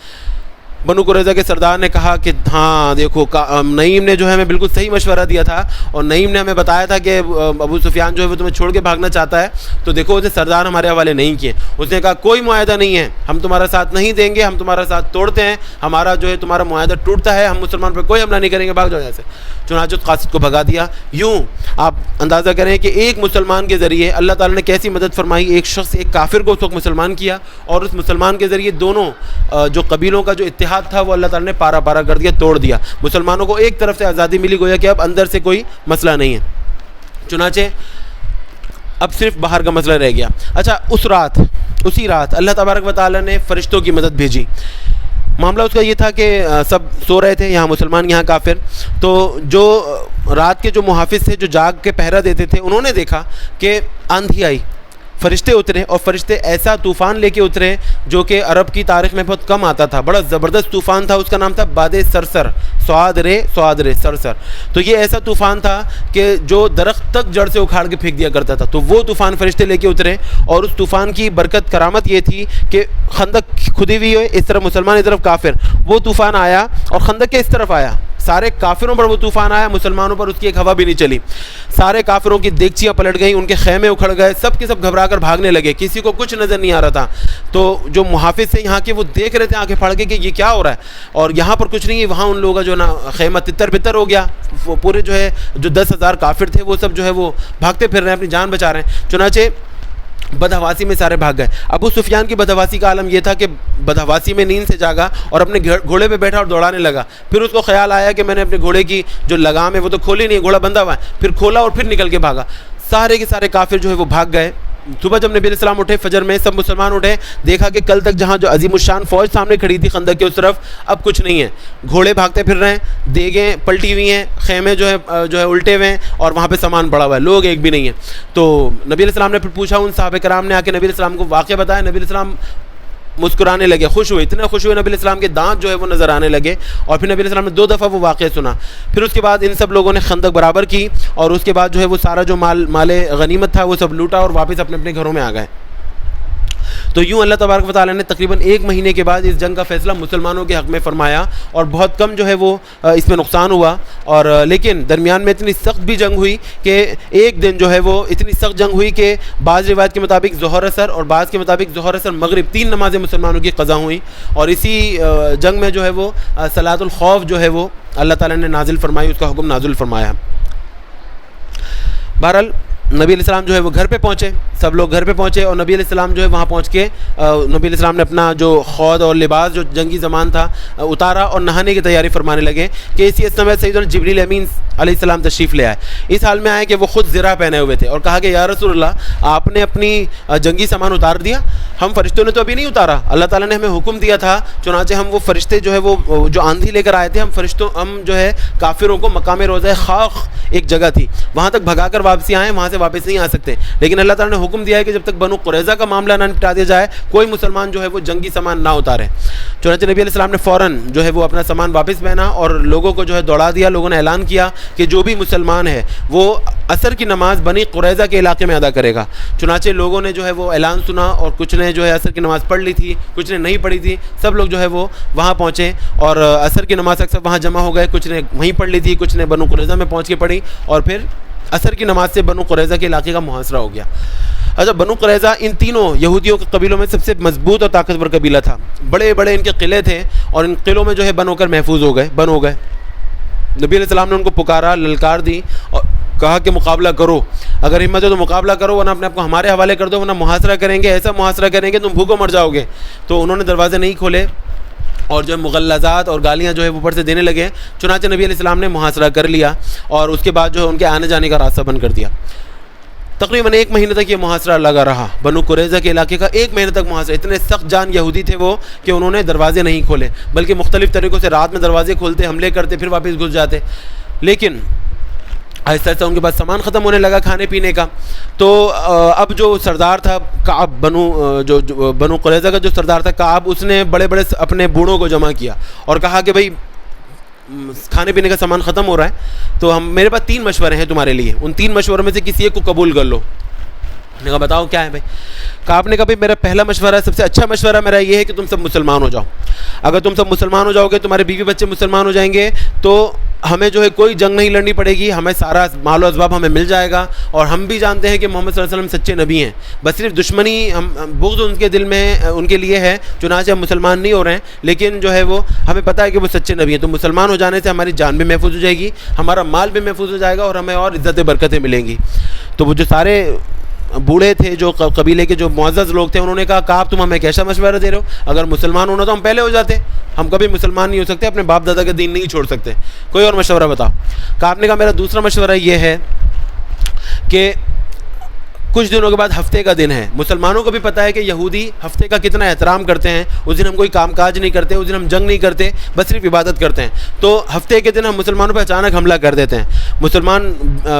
بنو قریظہ کے سردار نے کہا کہ ہاں دیکھو, نعیم نے جو ہے ہمیں بالکل صحیح مشورہ دیا تھا, اور نعیم نے ہمیں بتایا تھا کہ ابو سفیان جو ہے وہ تمہیں چھوڑ کے بھاگنا چاہتا ہے, تو دیکھو اسے سردار ہمارے حوالے نہیں کیے. اس نے کہا کوئی معاہدہ نہیں ہے, ہم تمہارا ساتھ نہیں دیں گے, ہم تمہارا ساتھ توڑتے ہیں, ہمارا جو ہے تمہارا معاہدہ ٹوٹتا ہے, ہم مسلمان پہ کوئی حملہ نہیں کریں گے, بھاگ جاؤ ایسے. چنانچہ قاصد کو بھگا دیا. یوں آپ اندازہ کریں کہ ایک مسلمان کے ذریعے اللہ تعالیٰ نے کیسی مدد فرمائی. ایک شخص, ایک کافر کو اس وقت مسلمان کیا, اور اس مسلمان کے ذریعے دونوں جو قبیلوں کا جو اتحاد تھا وہ اللہ تعالیٰ نے پارا پارا کر دیا, توڑ دیا. مسلمانوں کو ایک طرف سے آزادی ملی, گویا کہ اب اندر سے کوئی مسئلہ نہیں ہے. چنانچہ اب صرف باہر کا مسئلہ رہ گیا. اچھا اسی رات اللہ تبارک و تعالیٰ نے فرشتوں کی مدد بھیجی. معاملہ اس کا یہ تھا کہ سب سو رہے تھے, یہاں مسلمان یہاں کافر. تو جو رات کے جو محافظ تھے, جو جاگ کے پہرا دیتے تھے, انہوں نے دیکھا کہ آندھی آئی, فرشتے اترے, اور فرشتے ایسا طوفان لے کے اترے جو کہ عرب کی تاریخ میں بہت کم آتا تھا. بڑا زبردست طوفان تھا, اس کا نام تھا باد سرسر, سواد رے سرسر. تو یہ ایسا طوفان تھا کہ جو درخت تک جڑ سے اکھاڑ کے پھینک دیا کرتا تھا. تو وہ طوفان فرشتے لے کے اترے, اور اس طوفان کی برکت کرامت یہ تھی کہ خندق کھدی ہوئی ہے, اس طرف مسلمان اس طرف کافر, وہ طوفان آیا اور خندق کے اس طرف آیا. سارے کافروں پر وہ طوفان آیا, مسلمانوں پر اس کی ایک ہوا بھی نہیں چلی. سارے کافروں کی دیگچیاں پلٹ گئیں, ان کے خیمے اکھڑ گئے, سب کے سب گھبرا کر بھاگنے لگے, کسی کو کچھ نظر نہیں آ رہا تھا. تو جو محافظ تھے یہاں کے, وہ دیکھ رہے تھے آنکھیں پھاڑ کے کہ یہ کیا ہو رہا ہے, اور یہاں پر کچھ نہیں ہے, وہاں ان لوگوں کا جو نا خیمہ تتر بتر ہو گیا. وہ پورے جو ہے جو 10,000 کافر تھے وہ سب جو ہے وہ بھاگتے پھر رہے ہیں, اپنی جان بچا رہے ہیں. چنانچہ بدحواسی میں سارے بھاگ گئے. ابو سفیان کی بدحواسی کا عالم یہ تھا کہ بدحواسی میں نیند سے جاگا اور اپنے گھوڑے پہ بیٹھا اور دوڑانے لگا. پھر اس کو خیال آیا کہ میں نے اپنے گھوڑے کی جو لگام ہے وہ تو کھولی نہیں, گھوڑا بندھا ہوا ہے. پھر کھولا اور پھر نکل کے بھاگا. سارے کے سارے کافر جو ہے وہ بھاگ گئے. صبح جب نبی علیہ السلام اٹھے فجر میں, سب مسلمان اٹھے, دیکھا کہ کل تک جہاں جو عظیم الشان فوج سامنے کھڑی تھی خندق کے اس طرف, اب کچھ نہیں ہے. گھوڑے بھاگتے پھر رہے ہیں, دیگیں پلٹی ہوئی ہیں, خیمے جو ہے الٹے ہوئے ہیں, اور وہاں پہ سامان پڑا ہوا ہے, لوگ ایک بھی نہیں ہیں. تو نبی علیہ السلام نے پھر پوچھا, ان صحابہ کرام نے آ کے نبی علیہ السلام کو واقعہ بتایا. نبی علیہ السلام مسکرانے لگے, خوش ہوئے, اتنے خوش ہوئے نبی علیہ السلام کے دانت جو ہے وہ نظر آنے لگے. اور پھر نبی علیہ السلام نے 2 دفعہ وہ واقعہ سنا. پھر اس کے بعد ان سب لوگوں نے خندق برابر کی, اور اس کے بعد جو ہے وہ سارا جو مال غنیمت تھا وہ سب لوٹا اور واپس اپنے اپنے گھروں میں آ گئے. تو یوں اللہ تبارک و تعالیٰ نے تقریباً 1 مہینے کے بعد اس جنگ کا فیصلہ مسلمانوں کے حق میں فرمایا, اور بہت کم جو ہے وہ اس میں نقصان ہوا. اور لیکن درمیان میں اتنی سخت بھی جنگ ہوئی کہ ایک دن جو ہے وہ اتنی سخت جنگ ہوئی کہ بعض روایت کے مطابق ظہر اثر اور بعض کے مطابق ظہر اثر مغرب 3 نمازیں مسلمانوں کی قضا ہوئیں. اور اسی جنگ میں جو ہے وہ صلاۃ الخوف جو ہے وہ اللہ تعالیٰ نے نازل فرمائی, اس کا حکم نازل فرمایا. بہرحال نبی علیہ السلام جو ہے وہ گھر پہ پہنچے, سب لوگ گھر پہ پہنچے, اور نبی علیہ السلام جو ہے وہاں پہنچ کے نبی علیہ السلام نے اپنا جو خود اور لباس جو جنگی زمان تھا اتارا اور نہانے کی تیاری فرمانے لگے کہ اسی سمے سیدنا جبریل امین علیہ السلام تشریف لے آئے. اس حال میں آئے کہ وہ خود زرہ پہنے ہوئے تھے, اور کہا کہ یا رسول اللہ آپ نے اپنی جنگی سامان اتار دیا, ہم فرشتوں نے تو ابھی نہیں اتارا, اللہ تعالیٰ نے ہمیں حکم دیا تھا. چنانچہ ہم وہ فرشتے جو ہے وہ جو آندھی لے کر آئے تھے, ہم جو ہے کافروں کو مقام روضہ خاک ایک جگہ تھی وہاں تک بھگا کر واپسی آئے, وہاں سے سے واپس نہیں آ سکتے. لیکن اللہ تعالیٰ نے حکم دیا ہے کہ جب تک بنو قریظہ کا معاملہ نہ نپٹا دیا جائے کوئی مسلمان جو ہے وہ جنگی سامان نہ اتارے. چنانچہ نبی علیہ السلام نے فوراً جو ہے وہ اپنا سامان واپس پہنا اور لوگوں کو جو ہے دوڑا دیا. لوگوں نے اعلان کیا کہ جو بھی مسلمان ہے وہ عصر کی نماز بنی قریظہ کے علاقے میں ادا کرے گا. چنانچہ لوگوں نے جو ہے وہ اعلان سنا اور کچھ نے جو ہے عصر کی نماز پڑھ لی تھی, کچھ نے نہیں پڑھی تھی. سب لوگ جو ہے وہ وہاں پہنچے اور عصر کی نماز اکثر وہاں جمع ہو گئے. کچھ نے وہیں پڑھ لی تھی, کچھ نے بنو قریظہ میں پہنچ کے پڑھی اور پھر عصر کی نماز سے بنو قریظہ کے علاقے کا محاصرہ ہو گیا. اچھا, بنو قریظہ ان تینوں یہودیوں کے قبیلوں میں سب سے مضبوط اور طاقتور قبیلہ تھا. بڑے بڑے ان کے قلعے تھے اور ان قلعوں میں جو ہے بن ہو کر محفوظ ہو گئے. نبی علیہ السلام نے ان کو پکارا, للکار دی اور کہا کہ مقابلہ کرو, اگر ہمت ہے تو مقابلہ کرو ورنہ اپنے آپ کو ہمارے حوالے کر دو, ورنہ محاصرہ کریں گے, ایسا محاصرہ کریں گے تم بھوکو مر جاؤ گے. تو انہوں نے دروازے نہیں کھولے اور جو مغلظات اور گالیاں جو ہے اوپر سے دینے لگے. چنانچہ نبی علیہ السلام نے محاصرہ کر لیا اور اس کے بعد جو ہے ان کے آنے جانے کا راستہ بند کر دیا. تقریباً 1 مہینے تک یہ محاصرہ لگا رہا. بنو قریظہ کے علاقے کا 1 مہینے تک محاصرہ. اتنے سخت جان یہودی تھے وہ کہ انہوں نے دروازے نہیں کھولے, بلکہ مختلف طریقوں سے رات میں دروازے کھولتے, حملے کرتے, پھر واپس گھس جاتے. لیکن آہستہ آہستہ ان کے پاس سامان ختم ہونے لگا کھانے پینے کا. تو اب جو سردار تھا کعب, بنو قریظہ کا جو سردار تھا کعب, اس نے بڑے بڑے اپنے بوڑھوں کو جمع کیا اور کہا کہ بھائی کھانے پینے کا سامان ختم ہو رہا ہے تو میرے پاس 3 مشورے ہیں تمہارے لیے, ان 3 مشوروں میں سے کسی ایک کو قبول کر لو. نے کہا بتاؤ کیا ہے بھائی. کعب نے کہا بھائی میرا پہلا مشورہ, سب سے اچھا مشورہ میرا یہ ہے کہ تم سب مسلمان ہو جاؤ. اگر تم سب مسلمان ہو جاؤ گے, تمہارے بیوی بچے مسلمان ہو جائیں گے, تو ہمیں جو ہے کوئی جنگ نہیں لڑنی پڑے گی, ہمیں سارا مال و اسباب ہمیں مل جائے گا. اور ہم بھی جانتے ہیں کہ محمد صلی اللہ علیہ وسلم سچے نبی ہیں, بس صرف دشمنی بغض ان کے دل میں ان کے لیے ہے, چنانچہ ہم مسلمان نہیں ہو رہے ہیں, لیکن جو ہے وہ ہمیں پتہ ہے کہ وہ سچے نبی ہیں. تو مسلمان ہو جانے سے ہماری جان بھی محفوظ ہو جائے گی, ہمارا مال بھی محفوظ ہو جائے گا اور ہمیں اور عزت برکتیں ملیں گی. تو وہ جو سارے بوڑھے تھے, جو قبیلے کے جو معزز لوگ تھے, انہوں نے کہا کعب تم ہمیں کیسا مشورہ دے رہے ہو, اگر مسلمان ہونا تو ہم پہلے ہو جاتے, ہم کبھی مسلمان نہیں ہو سکتے, اپنے باپ دادا کا دین نہیں چھوڑ سکتے, کوئی اور مشورہ بتاؤ. کعب نے کہا میرا دوسرا مشورہ یہ ہے کہ کچھ دنوں کے بعد ہفتے کا دن ہے. مسلمانوں کو بھی پتہ ہے کہ یہودی ہفتے کا کتنا احترام کرتے ہیں, اس دن ہم کوئی کام کاج نہیں کرتے, اس دن ہم جنگ نہیں کرتے, بس صرف عبادت کرتے ہیں. تو ہفتے کے دن ہم مسلمانوں پہ اچانک حملہ کر دیتے ہیں. مسلمان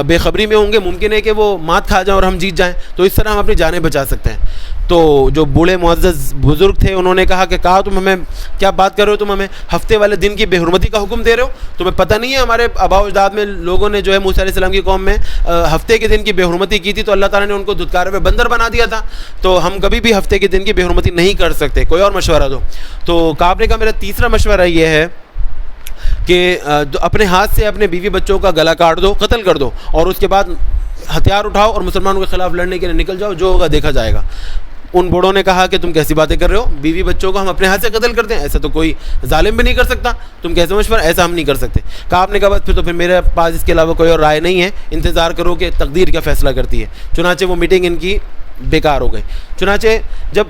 بے خبری میں ہوں گے, ممکن ہے کہ وہ مات کھا جائیں اور ہم جیت جائیں, تو اس طرح ہم اپنی جانیں بچا سکتے ہیں. تو جو بوڑھے معزز بزرگ تھے انہوں نے کہا کہ کہا تم ہمیں کیا بات کر رہے ہو, تم ہمیں ہفتے والے دن کی بے حرمتی کا حکم دے رہے ہو, تمہیں پتہ نہیں ہے ہمارے آباء و اجداد میں لوگوں نے جو ہے موسیٰ علیہ السلام کی قوم میں ہفتے کے دن کی بے حرمتی کی تھی تو اللہ تعالیٰ نے ان کو دھتکارے ہوئے بندر بنا دیا تھا, تو ہم کبھی بھی ہفتے کے دن کی بے حرمتی نہیں کر سکتے, کوئی اور مشورہ دو. تو کعب نے کہا میرا تیسرا مشورہ یہ ہے کہ اپنے ہاتھ سے اپنے بیوی بچوں کا گلا کاٹ دو, قتل کر دو, اور اس کے بعد ہتھیار اٹھاؤ اور مسلمانوں کے خلاف لڑنے کے لیے نکل جاؤ, جو ہوگا دیکھا جائے گا. ان بوڑھوں نے کہا کہ تم کیسی باتیں کر رہے ہو, بیوی بچوں کو ہم اپنے ہاتھ سے قتل کرتے ہیں, ایسا تو کوئی ظالم بھی نہیں کر سکتا, تم کیسے مشورہ, ایسا ہم نہیں کر سکتے. کعب نے کہا بس پھر میرے پاس اس کے علاوہ کوئی اور رائے نہیں ہے, انتظار کرو کہ تقدیر کیا فیصلہ کرتی ہے. چنانچہ وہ میٹنگ ان کی بیکار ہو گئی. چنانچہ جب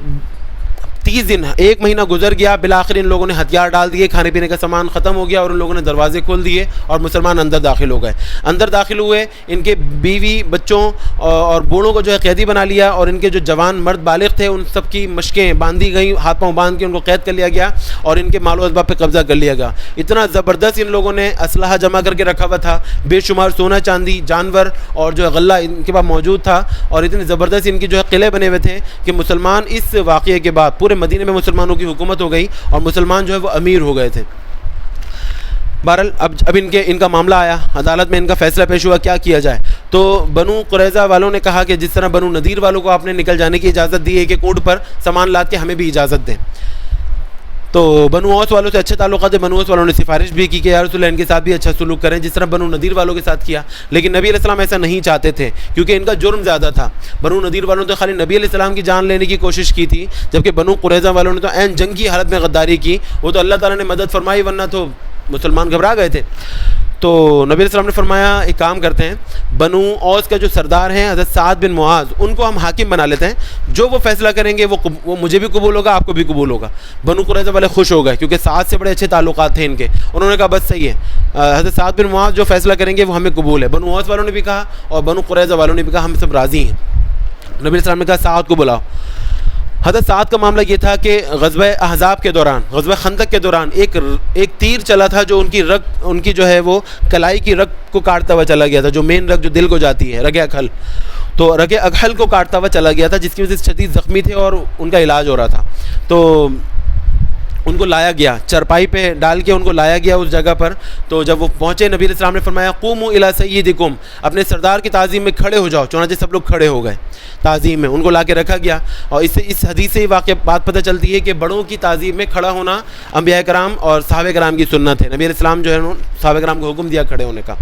30 دن 1 مہینہ گزر گیا, بالآخر ان لوگوں نے ہتھیار ڈال دیے, کھانے پینے کا سامان ختم ہو گیا اور ان لوگوں نے دروازے کھول دیے اور مسلمان اندر داخل ہو گئے. اندر داخل ہوئے, ان کے بیوی بچوں اور بوڑھوں کو جو ہے قیدی بنا لیا, اور ان کے جو جوان مرد بالغ تھے ان سب کی مشقیں باندھی گئیں, ہاتھ پاؤں باندھ کے ان کو قید کر لیا گیا اور ان کے مال و اسباب پہ قبضہ کر لیا گیا. اتنا زبردست ان لوگوں نے اسلحہ جمع کر کے رکھا ہوا تھا, بے شمار سونا چاندی جانور اور جو غلہ ان کے پاس موجود تھا, اور اتنے زبردست ان کی جو ہے قلعے بنے ہوئے تھے کہ مسلمان اس واقعے کے بعد پورے مدینے میں مسلمانوں کی حکومت ہو گئی اور مسلمان جو ہے وہ امیر ہو گئے تھے. بہرحال اب ان کا معاملہ آیا, عدالت میں ان کا فیصلہ پیش ہوا کیا کیا جائے. تو بنو قریظہ والوں نے کہا کہ جس طرح بنو نذیر والوں کو آپ نے نکل جانے کی اجازت دی ہے کہ اونٹ پر سامان لاد کے ہمیں بھی اجازت دیں. تو بنو اوس والوں سے اچھے تعلقات تھے, بنو اوس والوں نے سفارش بھی کی کہ یا رسول اللہ ان کے ساتھ بھی اچھا سلوک کریں جس طرح بنو نذیر والوں کے ساتھ کیا. لیکن نبی علیہ السلام ایسا نہیں چاہتے تھے کیونکہ ان کا جرم زیادہ تھا. بنو نذیر والوں نے تو خالی نبی علیہ السلام کی جان لینے کی کوشش کی تھی, جبکہ بنو قریظہ والوں نے تو عین جنگ کی حالت میں غداری کی. وہ تو اللہ تعالیٰ نے مدد فرمائی, ورنہ تو مسلمان گھبرا گئے تھے. تو نبی علیہ السلام نے فرمایا ایک کام کرتے ہیں, بنو اوس کا جو سردار ہیں حضرت سعد بن معاذ, ان کو ہم حاکم بنا لیتے ہیں, جو وہ فیصلہ کریں گے وہ مجھے بھی قبول ہوگا, آپ کو بھی قبول ہوگا. بنو قریظہ والے خوش ہو گئے کیونکہ سعد سے بڑے اچھے تعلقات تھے ان کے. انہوں نے کہا بس صحیح ہے, حضرت سعد بن معاذ جو فیصلہ کریں گے وہ ہمیں قبول ہے. بنو اوس والوں نے بھی کہا اور بنو قریظہ والوں نے بھی کہا ہم سب راضی ہیں. نبی علیہ السلام نے کہا سعد کو بلاؤ. حضرت سعد کا معاملہ یہ تھا کہ غزوہ احزاب کے دوران, غزوہ خندق کے دوران ایک تیر چلا تھا جو ان کی جو ہے وہ کلائی کی رگ کو کاٹتا ہوا چلا گیا تھا, جو مین رگ جو دل کو جاتی ہے, رگ کھل, تو رگ اگحل کو کاٹتا ہوا چلا گیا تھا، جس کی وجہ سے شدید زخمی تھے اور ان کا علاج ہو رہا تھا. تو ان کو لایا گیا، چرپائی پہ ڈال کے ان کو لایا گیا اس جگہ پر. تو جب وہ پہنچے نبی علیہ السلام نے فرمایا قوموا الی سیدکم، اپنے سردار کی تعظیم میں کھڑے ہو جاؤ. چنانچہ سب لوگ کھڑے ہو گئے تعظیم میں، ان کو لا کے رکھا گیا. اور اس حدیث سے واقع بات پتہ چلتی ہے کہ بڑوں کی تعظیم میں کھڑا ہونا انبیاء کرام اور صحابہ کرام کی سنت ہے. نبی علیہ السلام جو ہے صحابہ کرام کو حکم دیا کھڑے ہونے کا.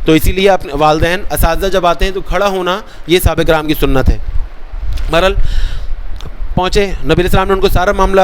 تو اسی لیے اپنے والدین اساتذہ جب آتے ہیں تو کھڑا ہونا یہ صحابہ کرام کی سنت ہے. بہرحال پہنچے، نبی علیہ السلام نے ان کو سارا معاملہ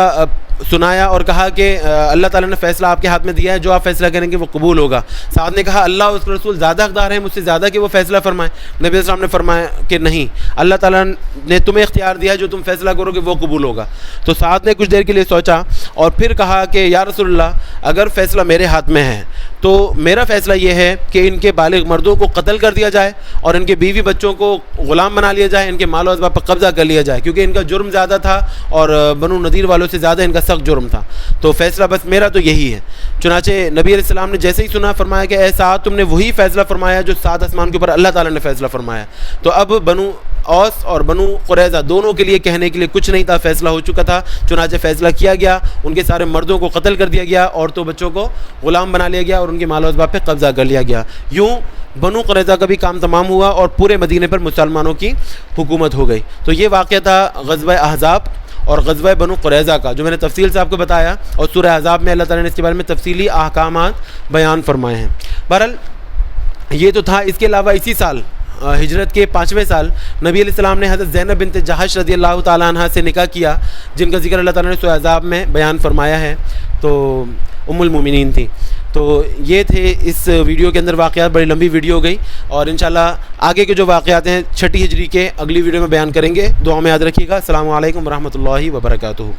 سنایا اور کہا کہ اللہ تعالیٰ نے فیصلہ آپ کے ہاتھ میں دیا ہے، جو آپ فیصلہ کریں گے وہ قبول ہوگا. سعد نے کہا اللہ اس کے رسول زیادہ حقدار ہیں مجھ سے زیادہ کہ وہ فیصلہ فرمائیں. نبی علیہ السلام نے فرمایا کہ نہیں، اللہ تعالیٰ نے تمہیں اختیار دیا ہے، جو تم فیصلہ کرو گے وہ قبول ہوگا. تو سعد نے کچھ دیر کے لیے سوچا اور پھر کہا کہ یا رسول اللہ، اگر فیصلہ میرے ہاتھ میں ہے تو میرا فیصلہ یہ ہے کہ ان کے بالغ مردوں کو قتل کر دیا جائے اور ان کے بیوی بچوں کو غلام بنا لیا جائے، ان کے مال و اسباب پر قبضہ کر لیا جائے، کیونکہ ان کا جرم زیادہ تھا اور بنو نذیر والوں سے زیادہ ان کا سخت جرم تھا. تو فیصلہ بس میرا تو یہی ہے. چنانچہ نبی علیہ السلام نے جیسے ہی سنا فرمایا کہ اے سعد، تم نے وہی فیصلہ فرمایا جو 7 آسمان کے اوپر اللہ تعالیٰ نے فیصلہ فرمایا. تو اب بنو اوس اور بنو قریظہ دونوں کے لیے کہنے کے لیے کچھ نہیں تھا، فیصلہ ہو چکا تھا. چنانچہ فیصلہ کیا گیا، ان کے سارے مردوں کو قتل کر دیا گیا، عورتوں بچوں کو غلام بنا لیا گیا اور ان کے مال و اسباب پہ قبضہ کر لیا گیا. یوں بنو قریظہ کا بھی کام تمام ہوا اور پورے مدینے پر مسلمانوں کی حکومت ہو گئی. تو یہ واقعہ تھا غزوہ احزاب اور غزوہ بنو قریظہ کا، جو میں نے تفصیل سے آپ کو بتایا. اور سورہ احزاب میں اللہ تعالیٰ نے اس کے بارے میں تفصیلی احکامات بیان فرمائے ہیں. بہرحال یہ تو تھا. اس کے علاوہ اسی سال ہجرت کے 5ویں سال نبی علیہ السلام نے حضرت زینب بنت جہش رضی اللہ تعالیٰ عنہ سے نکاح کیا، جن کا ذکر اللہ تعالیٰ نے سورہ احزاب میں بیان فرمایا ہے. تو ام المومنین تھی. تو یہ تھے اس ویڈیو کے اندر واقعات. بڑی لمبی ویڈیو ہو گئی اور انشاءاللہ آگے کے جو واقعات ہیں 6 ہجری کے اگلی ویڈیو میں بیان کریں گے. دعا میں یاد رکھیے گا. السلام علیکم ورحمۃ اللہ وبرکاتہ.